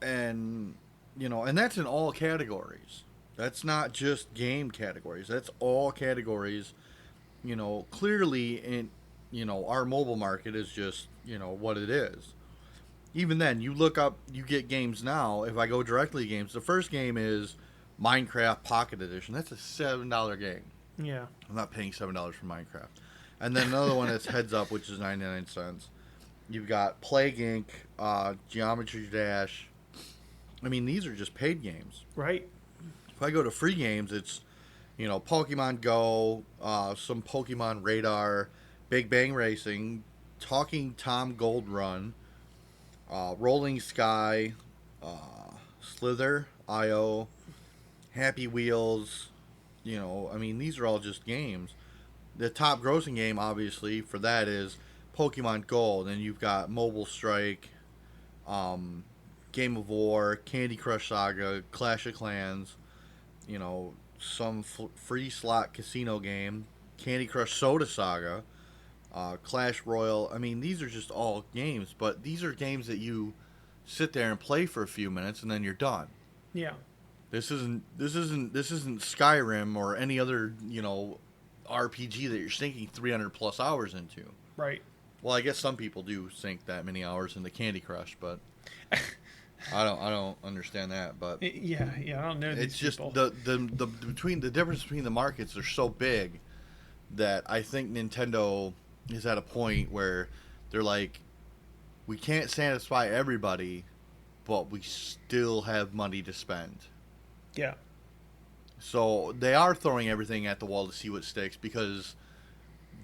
Speaker 2: And, and that's in all categories. That's not just game categories. That's all categories. Clearly in, our mobile market is just, what it is. Even then, you look up, you get games now. If I go directly to games, the first game is Minecraft Pocket Edition. That's a $7 game.
Speaker 1: Yeah.
Speaker 2: I'm not paying $7 for Minecraft. And then another one that's Heads Up, which is 99 cents. You've got Plague Inc., Geometry Dash. I mean, these are just paid games.
Speaker 1: Right.
Speaker 2: If I go to free games, it's, Pokemon Go, some Pokemon Radar, Big Bang Racing, Talking Tom Gold Run, Rolling Sky, Slither.io, Happy Wheels. These are all just games. The top grossing game, obviously, for that is Pokemon Gold. And you've got Mobile Strike, Game of War, Candy Crush Saga, Clash of Clans, some free slot casino game, Candy Crush Soda Saga, Clash Royale. I mean, these are just all games, but these are games that you sit there and play for a few minutes and then you're done.
Speaker 1: Yeah.
Speaker 2: This isn't Skyrim or any other, RPG that you're sinking 300 plus hours into.
Speaker 1: Right.
Speaker 2: Well, I guess some people do sink that many hours into Candy Crush, but I don't understand that. But
Speaker 1: yeah, I don't know.
Speaker 2: It's
Speaker 1: these
Speaker 2: just
Speaker 1: people.
Speaker 2: the difference between the markets are so big that I think Nintendo is at a point where they're like, we can't satisfy everybody, but we still have money to spend.
Speaker 1: Yeah.
Speaker 2: So they are throwing everything at the wall to see what sticks because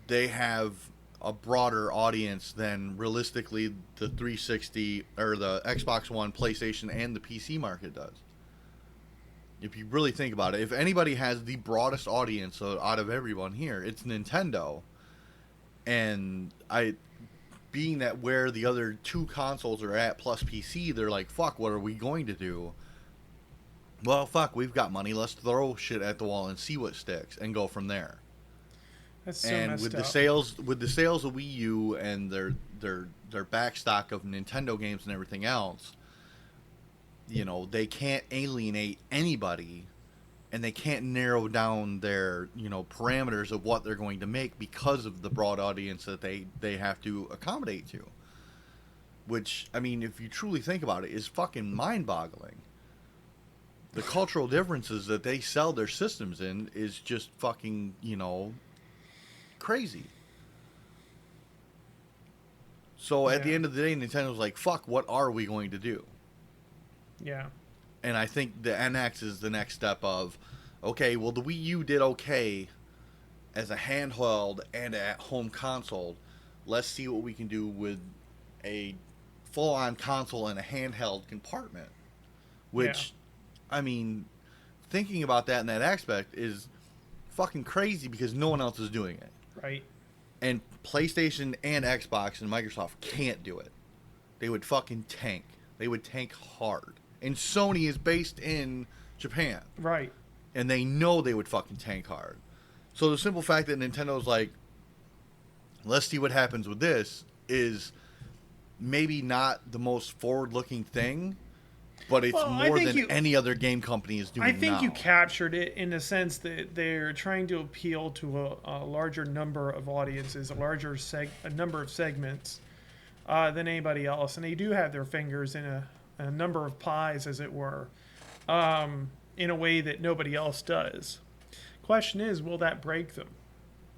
Speaker 2: they have a broader audience than realistically the 360 or the Xbox One, PlayStation, and the PC market does. If you really think about it, if anybody has the broadest audience out of everyone here, it's Nintendo. And being that where the other two consoles are at plus PC, they're like, fuck, what are we going to do? Well, fuck, we've got money. Let's throw shit at the wall and see what sticks and go from there.
Speaker 1: That's so
Speaker 2: And
Speaker 1: messed
Speaker 2: with
Speaker 1: up.
Speaker 2: the sales of Wii U and their backstock of Nintendo games and everything else, they can't alienate anybody, and they can't narrow down their parameters of what they're going to make because of the broad audience that they have to accommodate to. Which, I mean, if you truly think about it, is fucking mind-boggling. The cultural differences that they sell their systems in is just fucking, crazy. So at the end of the day, Nintendo's like, fuck, what are we going to do?
Speaker 1: Yeah.
Speaker 2: And I think the NX is the next step of, okay, well, the Wii U did okay as a handheld and at-home console. Let's see what we can do with a full-on console and a handheld compartment. Which, I mean, thinking about that in that aspect is fucking crazy because no one else is doing it.
Speaker 1: Right.
Speaker 2: And PlayStation and Xbox and Microsoft can't do it. They would fucking tank. They would tank hard. And Sony is based in Japan.
Speaker 1: Right.
Speaker 2: And they know they would fucking tank hard. So the simple fact that Nintendo's like, let's see what happens with this is maybe not the most forward-looking thing, but it's more than any other game company is doing now.
Speaker 1: I think you captured it in the sense that they're trying to appeal to a larger number of audiences, a number of segments than anybody else. And they do have their fingers in a number of pies, as it were, in a way that nobody else does. Question is, will that break them?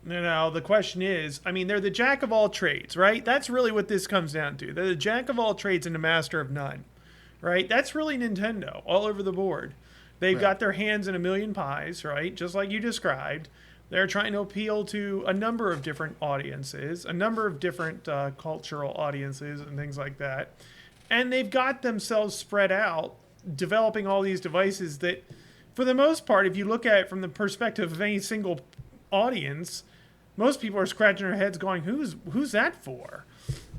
Speaker 1: The question is, I mean, they're the jack of all trades, right? That's really what this comes down to. They're the jack of all trades and the master of none, right? That's really Nintendo all over the board. They've got their hands in a million pies, right? Just like you described. They're trying to appeal to a number of different audiences, a number of different cultural audiences and things like that. And they've got themselves spread out, developing all these devices that, for the most part, if you look at it from the perspective of any single audience, most people are scratching their heads going, who's that for?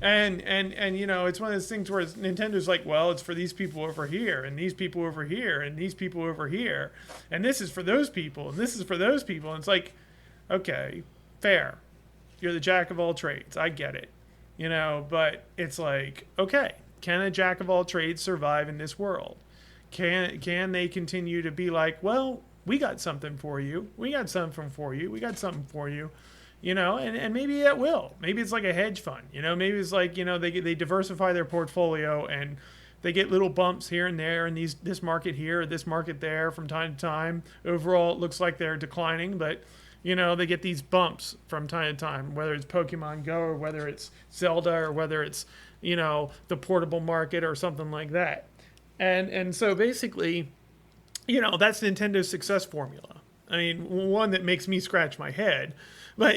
Speaker 1: And it's one of those things where Nintendo's like, well, it's for these people over here, and these people over here, and these people over here, and this is for those people, and this is for those people. And it's like, okay, fair. You're the jack of all trades. I get it. But it's like, okay, can a jack of all trades survive in this world? Can they continue to be like, well, we got something for you. We got something for you. We got something for you. And maybe it will. Maybe it's like a hedge fund. Maybe it's like, they diversify their portfolio and they get little bumps here and there, and this market here, or this market there from time to time. Overall, it looks like they're declining, but they get these bumps from time to time, whether it's Pokemon Go or whether it's Zelda or whether it's, the portable market or something like that. And so basically, that's Nintendo's success formula. I mean, one that makes me scratch my head, but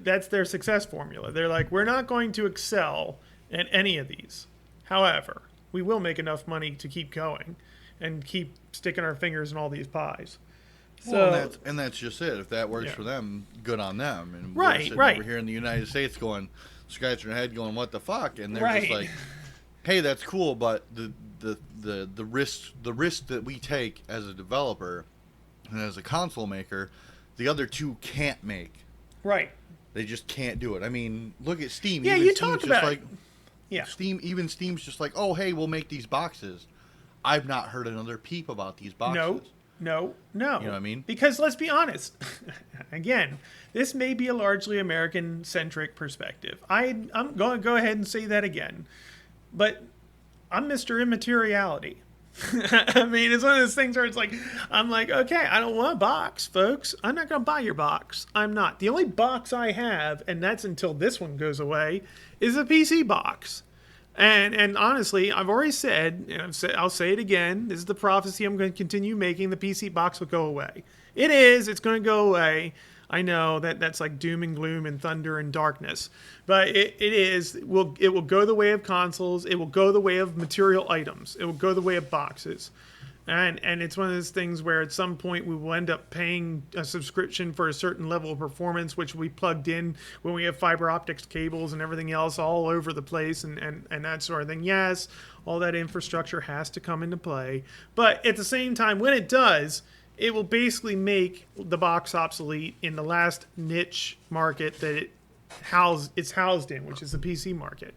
Speaker 1: that's their success formula. They're like, we're not going to excel at any of these. However, we will make enough money to keep going and keep sticking our fingers in all these pies.
Speaker 2: Well, and that's just it. If that works for them, good on them. And we're sitting over here in the United States going, scratching our head going, what the fuck? And they're just like, hey, that's cool, but the risk that we take as a developer and as a console maker, the other two can't make.
Speaker 1: Right.
Speaker 2: They just can't do it. I mean, look at Steam.
Speaker 1: Yeah, you talk about it.
Speaker 2: Yeah. Steam's just like, oh, hey, we'll make these boxes. I've not heard another peep about these boxes.
Speaker 1: No.
Speaker 2: You know what I mean?
Speaker 1: Because let's be honest. Again, this may be a largely American-centric perspective. I'm going to go ahead and say that again. But I'm Mr. Immateriality. I mean, it's one of those things where it's like, I'm like, okay, I don't want a box, folks. I'm not going to buy your box. I'm not. The only box I have, and that's until this one goes away, is a PC box. And honestly, I've already said, and I'll say it again, this is the prophecy I'm going to continue making, the PC box will go away. It's going to go away. I know that's like doom and gloom and thunder and darkness, but it will go the way of consoles. It will go the way of material items. It will go the way of boxes. And it's one of those things where at some point we will end up paying a subscription for a certain level of performance, which we plugged in when we have fiber optics cables and everything else all over the place and that sort of thing. Yes, all that infrastructure has to come into play. But at the same time, when it does, it will basically make the box obsolete in the last niche market that it's housed in, which is the PC market.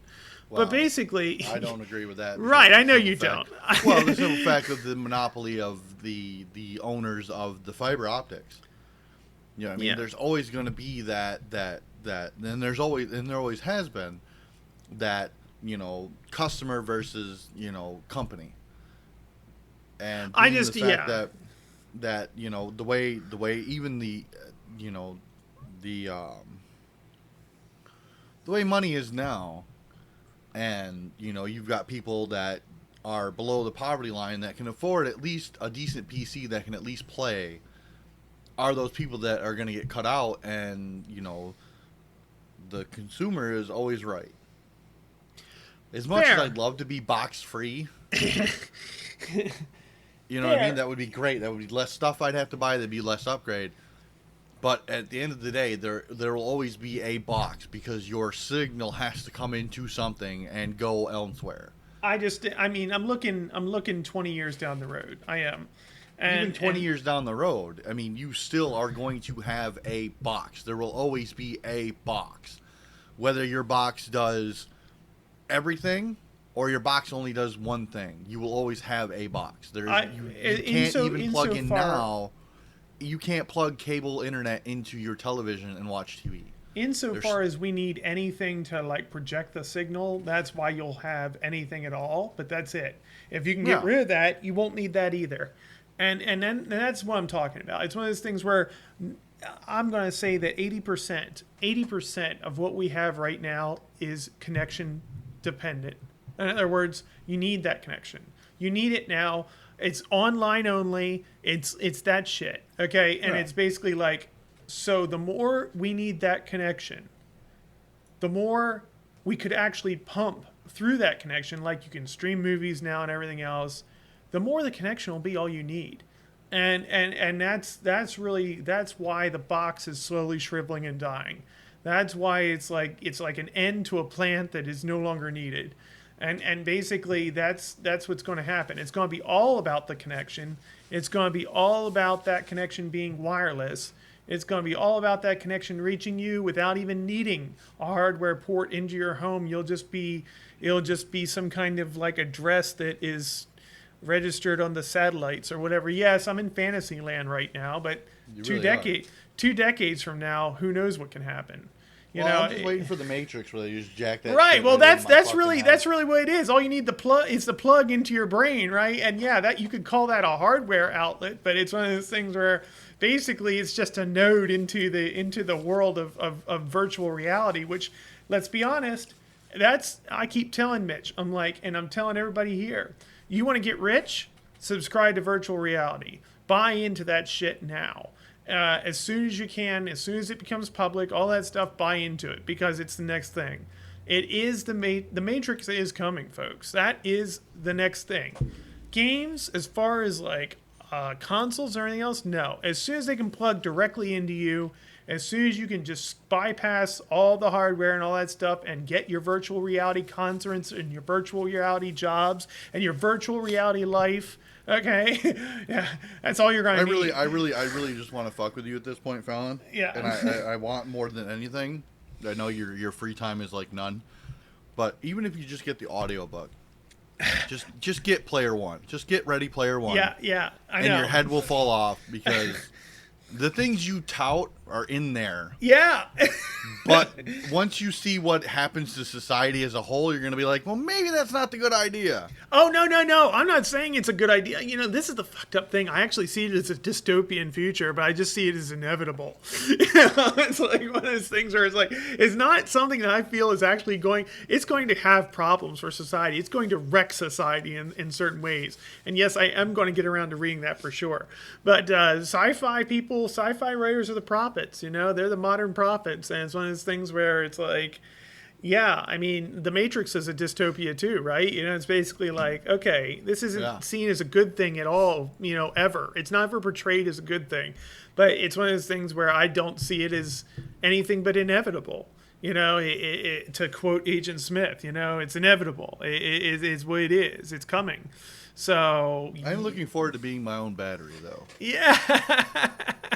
Speaker 1: Well, but basically,
Speaker 2: I don't agree with that.
Speaker 1: Right, I know you don't.
Speaker 2: Well, the simple fact of the monopoly of the owners of the fiber optics. You know what I mean? Yeah. There's always going to be that and there always has been that, customer versus, company. And
Speaker 1: I just
Speaker 2: the fact that the way even the way money is now. And, you've got people that are below the poverty line that can afford at least a decent PC that can at least play. Are those people that are going to get cut out? And, the consumer is always right. As much as I'd love to be box free, you know what I mean? That would be great. That would be less stuff I'd have to buy. There'd be less upgrade. But at the end of the day, there will always be a box because your signal has to come into something and go elsewhere. I'm looking 20 years down the road. I am. Even 20 years down the road, I mean, you still are going to have a box. There will always be a box. Whether your box does everything or your box only does one thing, you will always have a box. You can't even plug in now. You can't plug cable internet into your television and watch TV.
Speaker 1: Insofar as we need anything to project the signal, that's why you'll have anything at all. But that's it. If you can get rid of that, you won't need that either. And that's what I'm talking about. It's one of those things where I'm going to say that 80% of what we have right now is connection dependent. In other words, you need that connection. You need it now. It's online only. It's that shit. Okay? And it's basically like, so the more we need that connection, the more we could actually pump through that connection, like you can stream movies now and everything else, the more the connection will be all you need. And that's why the box is slowly shriveling and dying. That's why it's like an end to a plant that is no longer needed. And basically that's what's going to happen. It's going to be all about the connection. It's going to be all about that connection being wireless. It's going to be all about that connection reaching you without even needing a hardware port into your home. It'll just be some kind of like address that is registered on the satellites or whatever. Yes, I'm in fantasy land right now, but two decades from now, who knows what can happen?
Speaker 2: I'm just waiting for the Matrix where they just jack that.
Speaker 1: Right. Well, that's really what it is. All you need is the plug into your brain, right? And yeah, that you could call that a hardware outlet, but it's one of those things where basically it's just a node into the world of virtual reality. Which, let's be honest, I keep telling Mitch, I'm like, and I'm telling everybody here, you want to get rich? Subscribe to virtual reality. Buy into that shit now. As soon as you can, as soon as it becomes public, all that stuff, buy into it because it's the next thing. It is the Matrix is coming, folks. That is the next thing. Games, as far as like consoles or anything else, no. As soon as they can plug directly into you, as soon as you can just bypass all the hardware and all that stuff and get your virtual reality concerts and your virtual reality jobs and your virtual reality life. Okay, yeah, that's all you're gonna need.
Speaker 2: I really just want to fuck with you at this point, Fallon.
Speaker 1: Yeah,
Speaker 2: and I want more than anything. I know your free time is like none, but even if you just get the audiobook, just get Player One. Just get Ready Player One.
Speaker 1: Yeah, I know.
Speaker 2: And your head will fall off because the things you tout are in there.
Speaker 1: Yeah.
Speaker 2: But once you see what happens to society as a whole, you're going to be like, well, maybe that's not the good idea.
Speaker 1: Oh, no. I'm not saying it's a good idea. This is the fucked up thing. I actually see it as a dystopian future, but I just see it as inevitable. It's like one of those things where it's like, it's not something that I feel is actually it's going to have problems for society. It's going to wreck society in certain ways. And yes, I am going to get around to reading that for sure. But sci-fi writers are the prophets, they're the modern prophets. And it's one of those things where it's like, yeah, I mean, The Matrix is a dystopia too, right? It's basically like, okay, this isn't seen as a good thing at all, ever. It's not ever portrayed as a good thing. But it's one of those things where I don't see it as anything but inevitable. To quote Agent Smith, it's inevitable. It's what it is. It's coming. So
Speaker 2: I'm looking forward to being my own battery, though.
Speaker 1: Yeah.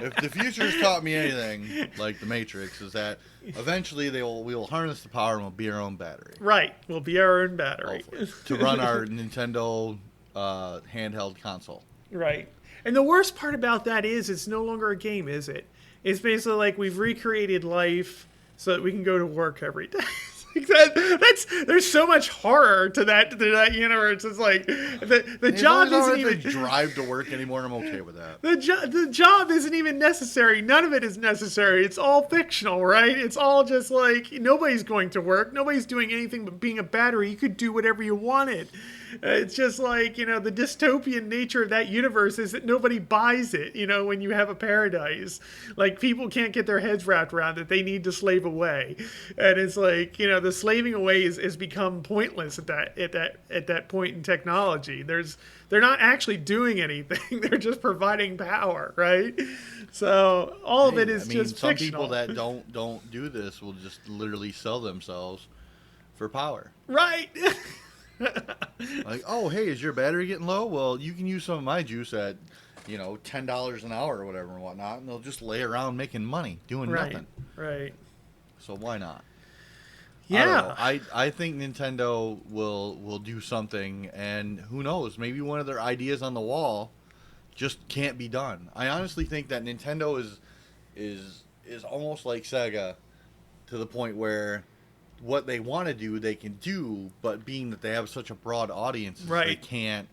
Speaker 2: If the future has taught me anything, like The Matrix, is that eventually we will harness the power and we'll be our own battery.
Speaker 1: Right. We'll be our own battery.
Speaker 2: To run our Nintendo handheld console.
Speaker 1: Right. And the worst part about that is it's no longer a game, is it? It's basically like we've recreated life so that we can go to work every day. There's so much horror to that universe. It's like the job isn't even
Speaker 2: drive to work anymore. I'm okay with that.
Speaker 1: The job isn't even necessary. None of it is necessary. It's all fictional, right? It's all just like nobody's going to work. Nobody's doing anything but being a battery. You could do whatever you wanted. It's just like, the dystopian nature of that universe is that nobody buys it, when you have a paradise. Like, people can't get their heads wrapped around it. They need to slave away. And it's like, the slaving away has become pointless at that point in technology. They're not actually doing anything. They're just providing power, right? So all of it is just
Speaker 2: some
Speaker 1: fictional.
Speaker 2: People that don't do this will just literally sell themselves for power.
Speaker 1: Right.
Speaker 2: Like, oh, hey, is your battery getting low? Well, you can use some of my juice at, $10 an hour or whatever and whatnot, and they'll just lay around making money, doing nothing.
Speaker 1: Right.
Speaker 2: So why not?
Speaker 1: Yeah.
Speaker 2: I think Nintendo will do something, and who knows, maybe one of their ideas on the wall just can't be done. I honestly think that Nintendo is almost like Sega to the point where what they want to do, they can do, but being that they have such a broad audience, they can't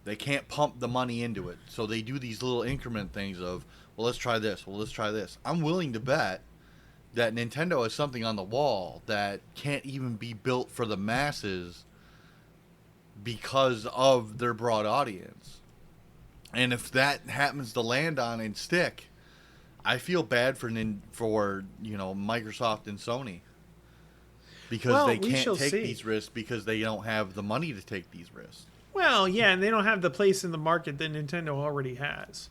Speaker 2: They can't pump the money into it. So they do these little increment things of, well, let's try this. Well, let's try this. I'm willing to bet that Nintendo has something on the wall that can't even be built for the masses because of their broad audience. And if that happens to land on and stick, I feel bad for Microsoft and Sony. Because they can't take these risks because they don't have the money to take these risks.
Speaker 1: Well, yeah, and they don't have the place in the market that Nintendo already has.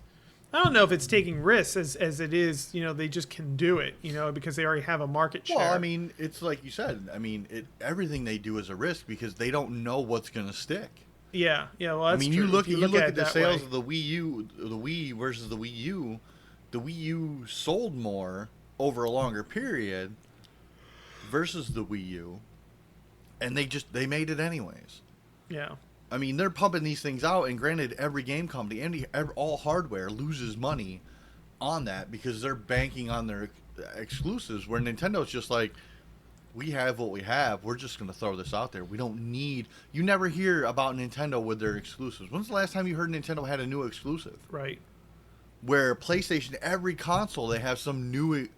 Speaker 1: I don't know if it's taking risks as it is, they just can do it, because they already have a market share.
Speaker 2: Well, I mean, it's like you said. I mean, everything they do is a risk because they don't know what's going to stick.
Speaker 1: Yeah, well, that's true.
Speaker 2: You look at the sales of the Wii U, the Wii versus the Wii U. The Wii U sold more over a longer period versus the Wii U, and they made it anyways.
Speaker 1: Yeah.
Speaker 2: I mean, they're pumping these things out, and granted, every game company and all hardware loses money on that because they're banking on their exclusives, where Nintendo's just like, we have what we have. We're just going to throw this out there. We don't need... You never hear about Nintendo with their exclusives. When's the last time you heard Nintendo had a new exclusive?
Speaker 1: Right.
Speaker 2: Where PlayStation, every console, they have some new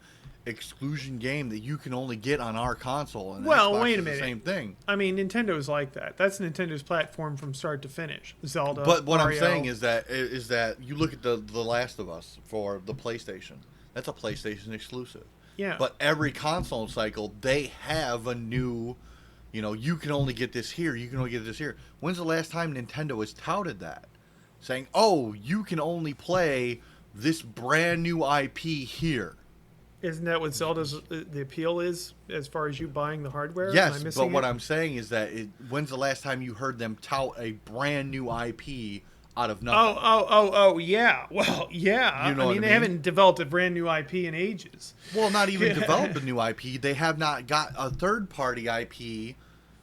Speaker 2: exclusion game that you can only get on our console. And Xbox
Speaker 1: wait a
Speaker 2: is
Speaker 1: minute.
Speaker 2: the same thing.
Speaker 1: I mean, Nintendo's like that. That's Nintendo's platform from start to finish. Zelda,
Speaker 2: But what
Speaker 1: Mario.
Speaker 2: I'm saying is that you look at the Last of Us for the PlayStation. That's a PlayStation exclusive.
Speaker 1: Yeah.
Speaker 2: But every console cycle, they have a new, you can only get this here. You can only get this here. When's the last time Nintendo has touted that? Saying, oh, you can only play this brand new IP here.
Speaker 1: Isn't that what Zelda's the appeal is as far as you buying the hardware?
Speaker 2: Yes, but what I'm saying is that when's the last time you heard them tout a brand new IP out of nothing?
Speaker 1: Oh, yeah. Well, yeah.
Speaker 2: You know
Speaker 1: they haven't developed a brand new IP in ages.
Speaker 2: Well, not even developed a new IP. They have not got a third-party IP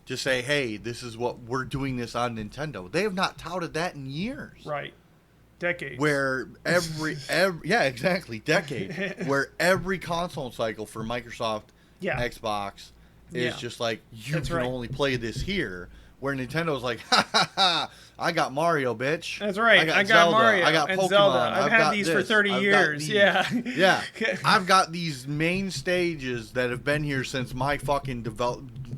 Speaker 2: to say, hey, this is what we're doing this on Nintendo. They have not touted that in years.
Speaker 1: Right. Decades.
Speaker 2: Where decade. Where every console cycle for Microsoft, Xbox is just like, you can only play this here. Where Nintendo's like, ha ha ha, I got Mario, bitch.
Speaker 1: That's right. I got
Speaker 2: Zelda,
Speaker 1: Mario.
Speaker 2: I got
Speaker 1: and
Speaker 2: Pokemon.
Speaker 1: Zelda. I've had these for 30 years. Yeah.
Speaker 2: Yeah. I've got these main stages that have been here since my fucking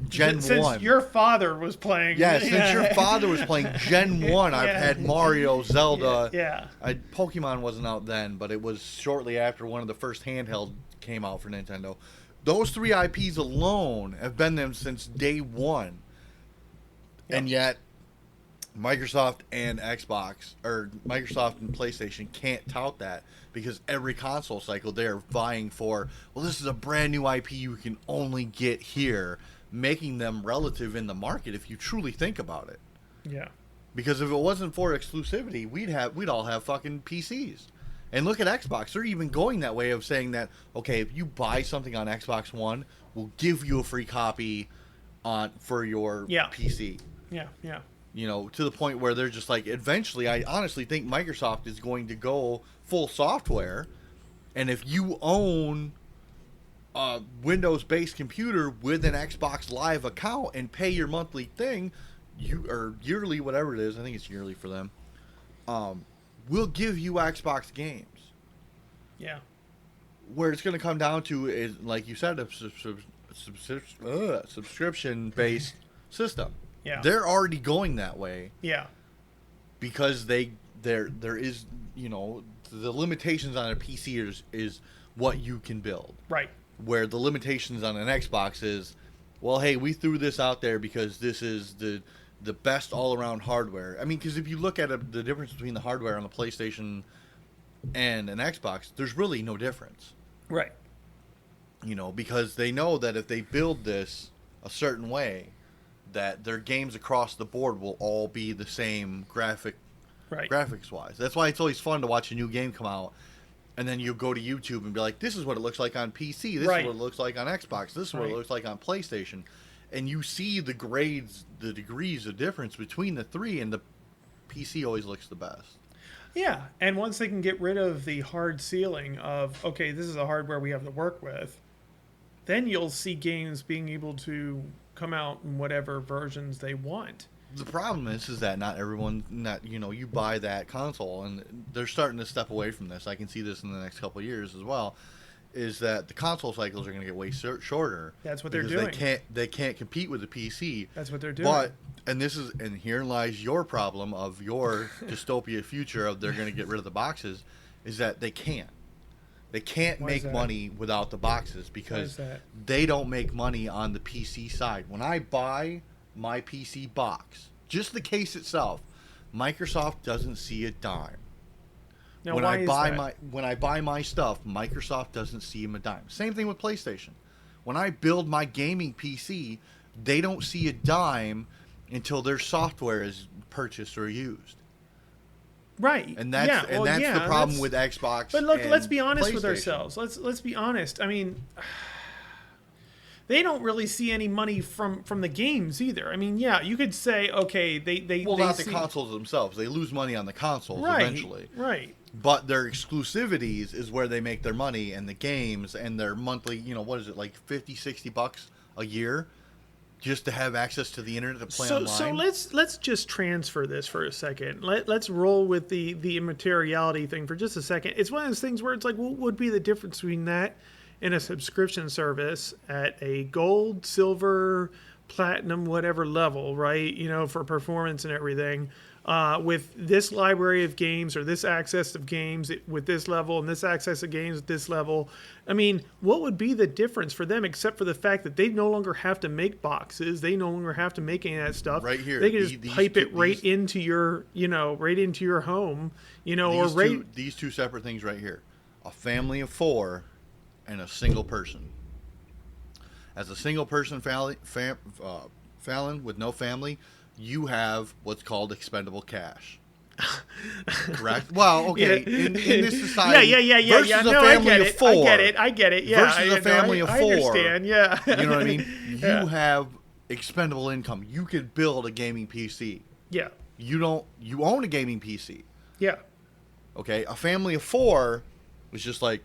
Speaker 2: Gen 1.
Speaker 1: Since your father was playing.
Speaker 2: Yeah, since your father was playing Gen 1, I've had Mario, Zelda.
Speaker 1: Yeah.
Speaker 2: Pokemon wasn't out then, but it was shortly after one of the first handheld came out for Nintendo. Those 3 IPs alone have been them since day one. Yep. And yet, Microsoft and Xbox, or Microsoft and PlayStation can't tout that because every console cycle they're vying for, well, this is a brand new IP you can only get here, making them relative in the market if you truly think about it.
Speaker 1: Yeah.
Speaker 2: Because if it wasn't for exclusivity, we'd all have fucking PCs. And look at Xbox. They're even going that way of saying that, okay, if you buy something on Xbox One, we'll give you a free copy for your PC.
Speaker 1: Yeah.
Speaker 2: To the point where they're just like, eventually, I honestly think Microsoft is going to go full software. And if you own a Windows-based computer with an Xbox Live account and pay your monthly thing, or yearly, whatever it is, I think it's yearly for them, we'll give you Xbox games.
Speaker 1: Yeah.
Speaker 2: Where it's going to come down to is, like you said, a subscription-based system.
Speaker 1: Yeah.
Speaker 2: They're already going that way.
Speaker 1: Yeah.
Speaker 2: Because there is, the limitations on a PC is what you can build.
Speaker 1: Right.
Speaker 2: Where the limitations on an Xbox is, well, hey, we threw this out there because this is the best all-around hardware. I mean, because if you look at the difference between the hardware on the PlayStation and an Xbox, there's really no difference.
Speaker 1: Right.
Speaker 2: Because they know that if they build this a certain way, that their games across the board will all be the same graphics-wise. That's why it's always fun to watch a new game come out, and then you go to YouTube and be like, this is what it looks like on PC, this is what it looks like on Xbox, this is what it looks like on PlayStation. And you see the degrees of difference between the three, and the PC always looks the best.
Speaker 1: Yeah, and once they can get rid of the hard ceiling of, okay, this is the hardware we have to work with, then you'll see games being able to come out in whatever versions they want.
Speaker 2: The problem is that not everyone, you buy that console, and they're starting to step away from this. I can see this in the next couple of years as well. Is that the console cycles are going to get way shorter?
Speaker 1: That's what they're
Speaker 2: because
Speaker 1: doing.
Speaker 2: They can't compete with the PC.
Speaker 1: That's what they're doing.
Speaker 2: But and here lies your problem of your dystopia future of they're going to get rid of the boxes, is that they can't. They can't make money without the boxes because they don't make money on the PC side. When I buy my PC box, just the case itself, Microsoft doesn't see a dime.
Speaker 1: Now,
Speaker 2: when
Speaker 1: why
Speaker 2: I buy
Speaker 1: is that?
Speaker 2: when I buy my stuff, Microsoft doesn't see a dime. Same thing with PlayStation. When I build my gaming PC, they don't see a dime until their software is purchased or used.
Speaker 1: Right.
Speaker 2: And that's the problem with Xbox.
Speaker 1: But look,
Speaker 2: and
Speaker 1: let's be honest with
Speaker 2: PlayStation.
Speaker 1: ourselves. Let's be honest. I mean, they don't really see any money from the games either. I mean, yeah, you could say, okay, they
Speaker 2: not
Speaker 1: see,
Speaker 2: the consoles themselves. They lose money on the consoles eventually.
Speaker 1: Right.
Speaker 2: But their exclusivities is where they make their money, and the games and their monthly, what is it, like $50-$60 a year just to have access to the internet to play online?
Speaker 1: So let's just transfer this for a second. Let's roll with the immateriality thing for just a second. It's one of those things where it's like, what would be the difference between that and a subscription service at a gold, silver, platinum, whatever level, right? For performance and everything. With this library of games or this access of games with this level and this access of games at this level, I mean, what would be the difference for them except for the fact that they no longer have to make boxes, they no longer have to make any of that stuff.
Speaker 2: Right here,
Speaker 1: they can just pipe it right into your, right into your home,
Speaker 2: these two separate things right here: a family of 4 and a single person. As a single person Fallon with no family, you have what's called expendable cash. Correct? Well, okay. In this society,
Speaker 1: yeah.
Speaker 2: Versus
Speaker 1: No,
Speaker 2: a family of 4.
Speaker 1: I get it. Yeah.
Speaker 2: Versus a family of 4.
Speaker 1: I understand. Yeah.
Speaker 2: You know what I mean? You have expendable income. You could build a gaming PC.
Speaker 1: Yeah.
Speaker 2: You own a gaming PC.
Speaker 1: Yeah.
Speaker 2: Okay. A family of 4 was just like,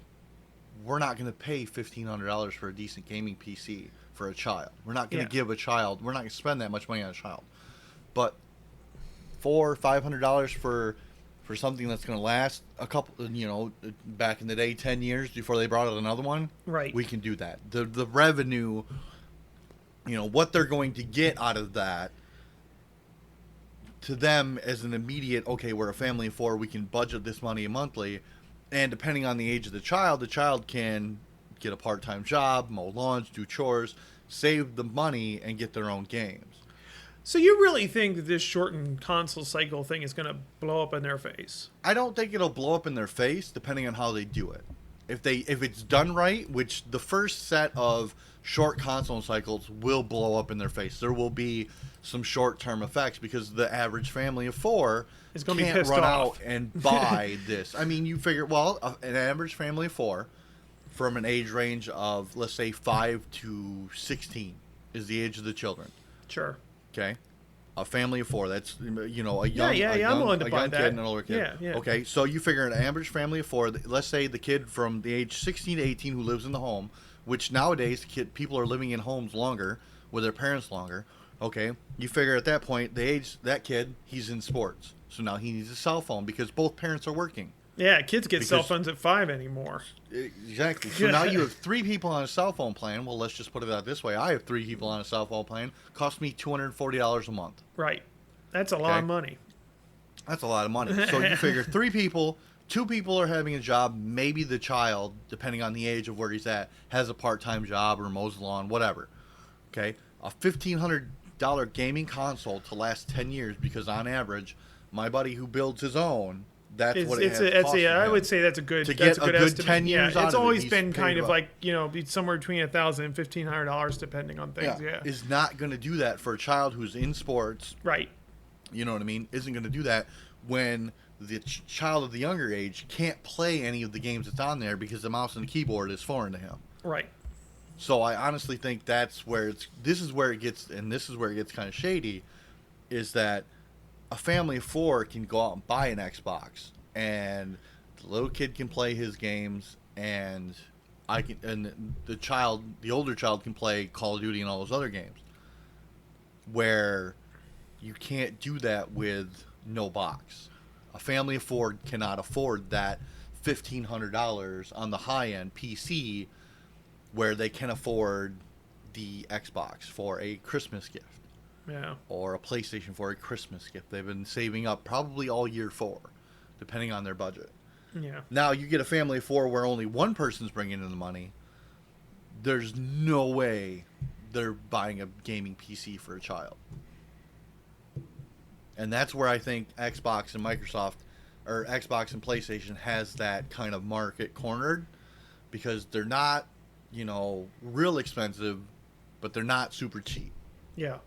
Speaker 2: we're not going to pay $1,500 for a decent gaming PC for a child. We're not going to give a child. We're not going to spend that much money on a child. But $400 or $500 for something that's going to last a couple, back in the day, 10 years before they brought out another one.
Speaker 1: Right.
Speaker 2: We can do that. The revenue, what they're going to get out of that, to them as an immediate, okay, we're a family of 4, we can budget this money monthly. And depending on the age of the child can get a part-time job, mow lawns, do chores, save the money, and get their own games.
Speaker 1: So you really think that this shortened console cycle thing is going to blow up in their face?
Speaker 2: I don't think it'll blow up in their face, depending on how they do it. If it's done right, which the first set of short console cycles will blow up in their face. There will be some short-term effects because the average family of 4
Speaker 1: is going to be pissed
Speaker 2: run
Speaker 1: off
Speaker 2: out and buy this. I mean, you figure, an average family of 4 from an age range of, let's say, 5 to 16 is the age of the children.
Speaker 1: Sure.
Speaker 2: Okay. A family of 4. That's a young,
Speaker 1: I'm willing to buy
Speaker 2: young
Speaker 1: that.
Speaker 2: kid and an older kid.
Speaker 1: Yeah.
Speaker 2: Okay, so you figure an average family of 4. Let's say the kid from the age 16 to 18 who lives in the home, which nowadays people are living in homes longer with their parents longer. Okay, you figure at that point that kid, he's in sports, so now he needs a cell phone because both parents are working.
Speaker 1: Yeah, kids get cell phones at 5 anymore.
Speaker 2: Exactly. So now you have 3 people on a cell phone plan. Well, let's just put it out this way. I have 3 people on a cell phone plan. Cost me $240 a month.
Speaker 1: Right. That's a lot of money.
Speaker 2: That's a lot of money. So you figure 3 people, 2 people are having a job. Maybe the child, depending on the age of where he's at, has a part-time job or mows the lawn, whatever. Okay? A $1,500 gaming console to last 10 years because on average, my buddy who builds his own, that's what it has cost
Speaker 1: I would say that's a good
Speaker 2: to get a good
Speaker 1: estimate.
Speaker 2: 10 years out
Speaker 1: it's
Speaker 2: of
Speaker 1: always
Speaker 2: it.
Speaker 1: been kind of like, somewhere between $1,000 and $1,500 depending on things. Yeah.
Speaker 2: Is not going to do that for a child who's in sports.
Speaker 1: Right.
Speaker 2: You know what I mean? Isn't going to do that when the child of the younger age can't play any of the games that's on there because the mouse and the keyboard is foreign to him.
Speaker 1: Right.
Speaker 2: So I honestly think this is where it gets kind of shady, is that a family of 4 can go out and buy an Xbox, and the little kid can play his games, and the older child can play Call of Duty and all those other games. Where you can't do that with no box. A family of four cannot afford that $1,500 on the high end PC where they can afford the Xbox for a Christmas gift.
Speaker 1: Yeah.
Speaker 2: Or a PlayStation for a Christmas gift. They've been saving up probably all year for, depending on their budget.
Speaker 1: Yeah.
Speaker 2: Now you get a family of four where only one person's bringing in the money. There's no way they're buying a gaming PC for a child. And that's where I think Xbox and Microsoft, or Xbox and PlayStation, has that kind of market cornered, because they're not, real expensive, but they're not super cheap.
Speaker 1: Yeah.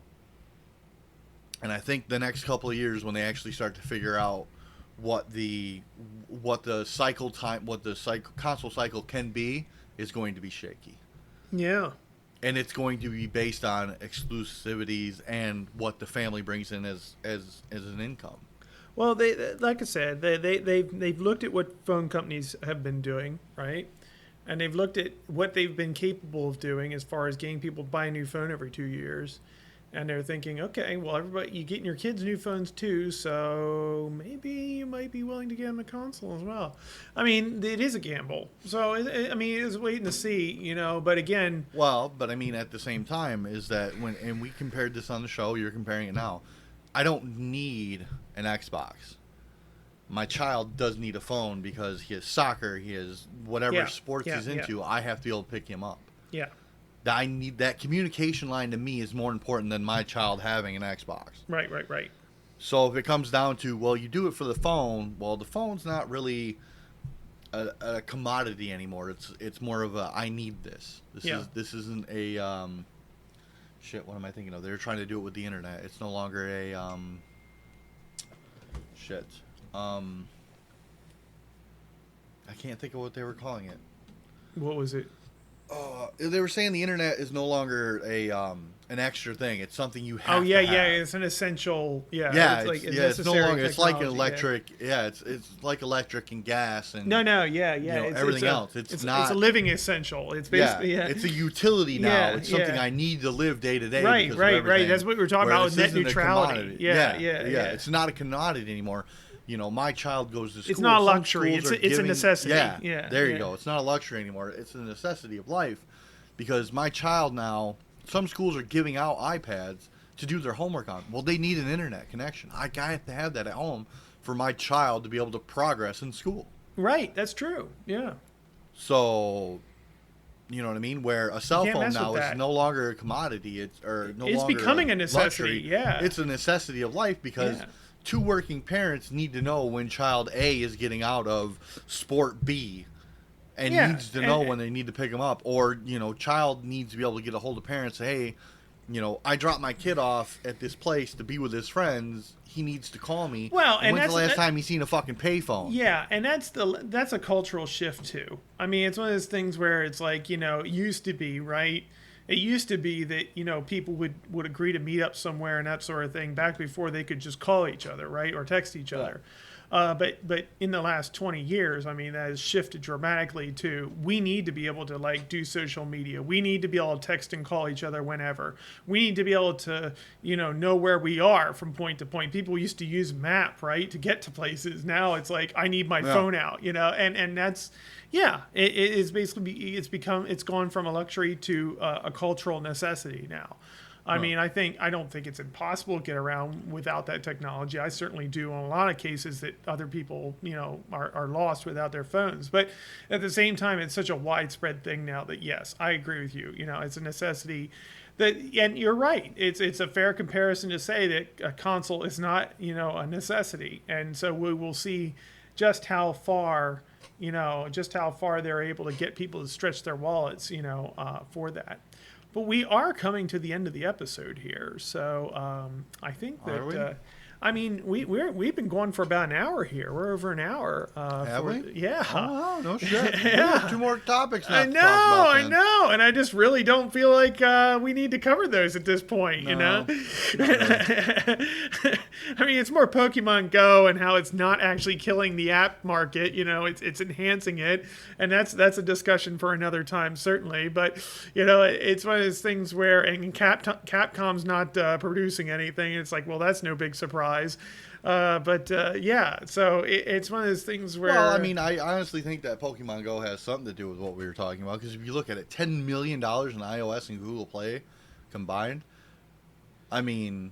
Speaker 2: And I think the next couple of years, when they actually start to figure out what the cycle time, console cycle can be, is going to be shaky.
Speaker 1: Yeah.
Speaker 2: And it's going to be based on exclusivities and what the family brings in as an income.
Speaker 1: Well, they like I said, they've looked at what phone companies have been doing, right? And they've looked at what they've been capable of doing as far as getting people to buy a new phone every 2 years. And they're thinking, okay, well, everybody, you're getting your kids new phones too, so maybe you might be willing to get them a console as well. I mean, it is a gamble. So, it's waiting to see, but again...
Speaker 2: Well, but I mean, at the same time, is that and we compared this on the show, you're comparing it now. I don't need an Xbox. My child does need a phone because he has soccer, he has whatever sports he's into. I have to be able to pick him up.
Speaker 1: Yeah.
Speaker 2: I need that communication line. To me, is more important than my child having an Xbox.
Speaker 1: Right.
Speaker 2: So if it comes down to, well, you do it for the phone, well, the phone's not really a commodity anymore. It's more of a, I need this. This isn't a shit. What am I thinking of? They're trying to do it with the internet. It's no longer a shit. I can't think of what they were calling it.
Speaker 1: What was it?
Speaker 2: They were saying the internet is no longer an extra thing. It's something you have.
Speaker 1: It's an essential. It's
Speaker 2: no longer. It's like an electric. It's like electric and gas and
Speaker 1: everything
Speaker 2: else. It's not.
Speaker 1: It's a living essential. It's basically
Speaker 2: It's a utility now. It's something I need to live day to day.
Speaker 1: Right. That's what we were talking about with net neutrality. Yeah.
Speaker 2: It's not a commodity anymore. My child goes to school.
Speaker 1: It's not a luxury. It's a necessity.
Speaker 2: There you go. It's not a luxury anymore. It's a necessity of life, because my child now, some schools are giving out iPads to do their homework on. Well, they need an internet connection. I have to have that at home for my child to be able to progress in school.
Speaker 1: Right. That's true. Yeah.
Speaker 2: So, you know what I mean? Where a cell phone now is no longer a commodity. It's
Speaker 1: becoming a necessity.
Speaker 2: Luxury.
Speaker 1: Yeah.
Speaker 2: It's a necessity of life, because two working parents need to know when child A is getting out of sport B and needs to know when they need to pick them up. Or, child needs to be able to get a hold of parents and say, hey, I dropped my kid off at this place to be with his friends. He needs to call me.
Speaker 1: Well, and
Speaker 2: when's the last time he's seen a fucking payphone?
Speaker 1: Yeah, and that's a cultural shift too. I mean, it's one of those things where it's like, it used to be, right? It used to be that, people would agree to meet up somewhere and that sort of thing back before they could just call each other, right? Or text each other. But in the last 20 years, I mean, that has shifted dramatically to, we need to be able to do social media. We need to be able to text and call each other whenever. We need to be able to, know where we are from point to point. People used to use map, right, to get to places. Now it's like, I need my phone out, and that's, it's basically, it's gone from a luxury to a cultural necessity now. I mean, I don't think it's impossible to get around without that technology. I certainly do in a lot of cases that other people, are lost without their phones. But at the same time, it's such a widespread thing now that, yes, I agree with you. It's a necessity. And you're right. It's a fair comparison to say that a console is not, a necessity. And so we will see just how far they're able to get people to stretch their wallets, for that. But we are coming to the end of the episode here, so I think that I mean, we've been going for about an hour here. We're over an hour.
Speaker 2: Have we?
Speaker 1: Yeah.
Speaker 2: Oh, wow, no shit.
Speaker 1: Yeah.
Speaker 2: We have 2 more topics now
Speaker 1: I
Speaker 2: to
Speaker 1: know,
Speaker 2: talk about
Speaker 1: I
Speaker 2: then.
Speaker 1: know, and I just really don't feel like we need to cover those at this point. You know.
Speaker 2: No, not really.
Speaker 1: I mean, it's more Pokemon Go and how it's not actually killing the app market. You know, it's enhancing it, and that's a discussion for another time, certainly. But you know, it's one of those things where, and Capcom's not producing anything. It's like, well, that's no big surprise. Yeah, so it's one of those things where.
Speaker 2: Well, I mean, I honestly think that Pokemon Go has something to do with what we were talking about. Because if you look at it, $10 million in iOS and Google Play combined. I mean,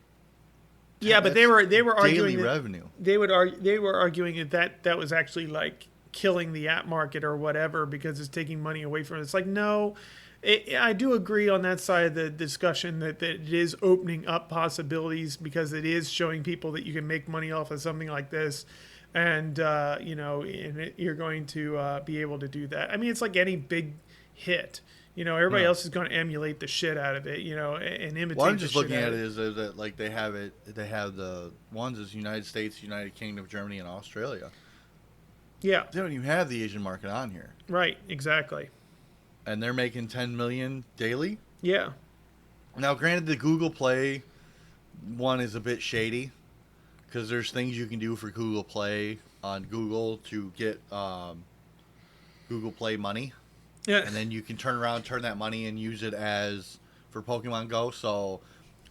Speaker 1: yeah, but they were arguing
Speaker 2: daily revenue.
Speaker 1: They were arguing that was actually like killing the app market or whatever because it's taking money away from it. It's like, no. I do agree on that side of the discussion that it is opening up possibilities because it is showing people that you can make money off of something like this, and you know, you're going to be able to do that. I mean, it's like any big hit. You know, everybody else is going to emulate the shit out of it. You know, and imitate.
Speaker 2: Well, I'm just
Speaker 1: the shit
Speaker 2: looking
Speaker 1: out
Speaker 2: at
Speaker 1: of
Speaker 2: it is that like they have the ones as United States, United Kingdom, Germany, and Australia.
Speaker 1: Yeah.
Speaker 2: They don't even have the Asian market on here.
Speaker 1: Right. Exactly.
Speaker 2: And they're making 10 million daily.
Speaker 1: Yeah.
Speaker 2: Now, granted, the Google Play one is a bit shady because there's things you can do for Google Play on Google to get Google Play money.
Speaker 1: Yeah.
Speaker 2: And then you can turn that money and use it as for Pokemon Go. So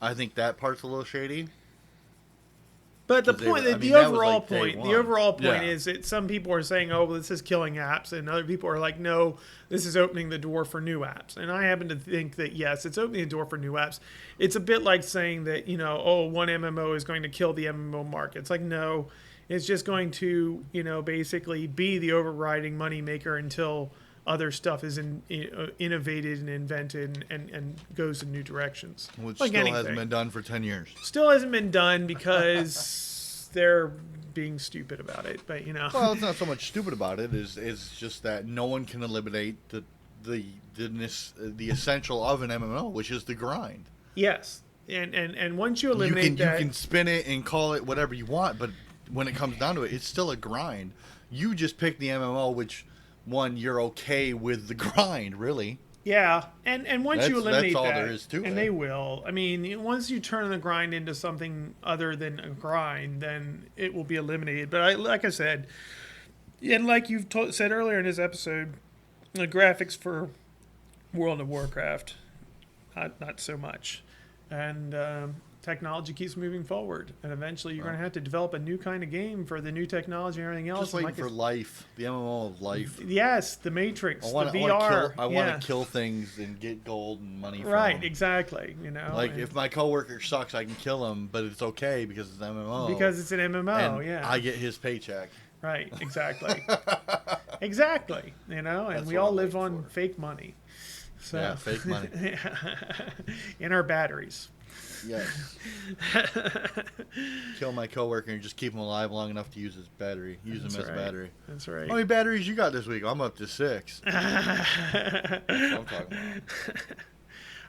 Speaker 2: I think that part's a little shady.
Speaker 1: But the point, the overall point is that some people are saying, "Oh, well, this is killing apps," and other people are like, "No, this is opening the door for new apps." And I happen to think that yes, it's opening the door for new apps. It's a bit like saying that, you know, oh, one MMO is going to kill the MMO market. It's like, no, it's just going to, you know, basically be the overriding moneymaker until other stuff is innovated and invented and goes in new directions.
Speaker 2: Which
Speaker 1: like
Speaker 2: still
Speaker 1: anything.
Speaker 2: hasn't been done for 10 years.
Speaker 1: Still hasn't been done because they're being stupid about it. But, you know.
Speaker 2: Well, it's not so much stupid about it. It's just that no one can eliminate the essential of an MMO, which is the grind.
Speaker 1: Yes. And once you eliminate that.
Speaker 2: You can spin it and call it whatever you want, but when it comes down to it, it's still a grind. You just pick the MMO, which... one, you're okay with the grind, really.
Speaker 1: Yeah, and once you eliminate
Speaker 2: that's all
Speaker 1: that,
Speaker 2: there is to
Speaker 1: and
Speaker 2: it.
Speaker 1: they will. I mean, once you turn the grind into something other than a grind, then it will be eliminated. But like I said, and like you've said earlier in this episode, the graphics for World of Warcraft, not so much, and technology keeps moving forward, and eventually you're going to have to develop a new kind of game for the new technology and everything else.
Speaker 2: Just waiting for life, the MMO of life.
Speaker 1: Yes, the Matrix, the
Speaker 2: VR. I want
Speaker 1: yeah.
Speaker 2: to kill things and get gold and money from
Speaker 1: right,
Speaker 2: them.
Speaker 1: Exactly. You know,
Speaker 2: like if my coworker sucks, I can kill him, but it's okay because it's MMO.
Speaker 1: Because it's an MMO,
Speaker 2: and
Speaker 1: yeah.
Speaker 2: I get his paycheck.
Speaker 1: Right, exactly. Exactly. You know, and we all live on fake money. So,
Speaker 2: yeah, fake money.
Speaker 1: In our batteries.
Speaker 2: Yes. Kill my coworker and just keep him alive long enough to use his battery. Use him as a battery.
Speaker 1: That's right.
Speaker 2: How many batteries you got this week? I'm up to 6. That's what I'm talking about.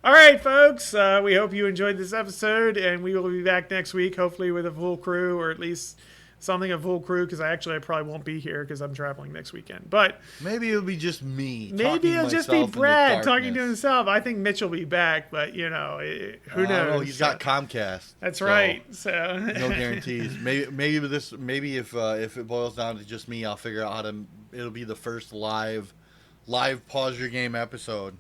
Speaker 1: All right, folks. We hope you enjoyed this episode, and we will be back next week, hopefully with a full crew, or at least something of full crew, because I probably won't be here because I'm traveling next weekend. But
Speaker 2: maybe it'll be just me.
Speaker 1: Maybe it'll just be Brad talking to himself. I think Mitch will be back, but you know, who knows?
Speaker 2: Know. He's got Comcast.
Speaker 1: That's right. So
Speaker 2: no guarantees. Maybe if it boils down to just me, I'll figure out how to. It'll be the first live pause your game episode.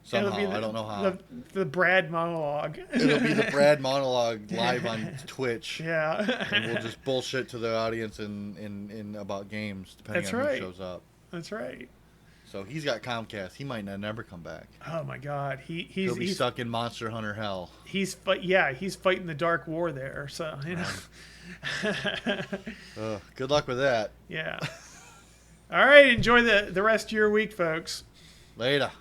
Speaker 2: Somehow, I don't know how.
Speaker 1: The Brad monologue.
Speaker 2: It'll be the Brad monologue live on Twitch.
Speaker 1: Yeah.
Speaker 2: And we'll just bullshit to the audience in about games, depending on who shows up.
Speaker 1: That's right.
Speaker 2: So he's got Comcast. He might not never come back.
Speaker 1: Oh my God,
Speaker 2: he'll be stuck in Monster Hunter hell.
Speaker 1: He's fighting the Dark War there. So you know.
Speaker 2: Good luck with that.
Speaker 1: Yeah. All right. Enjoy the rest of your week, folks.
Speaker 2: Later.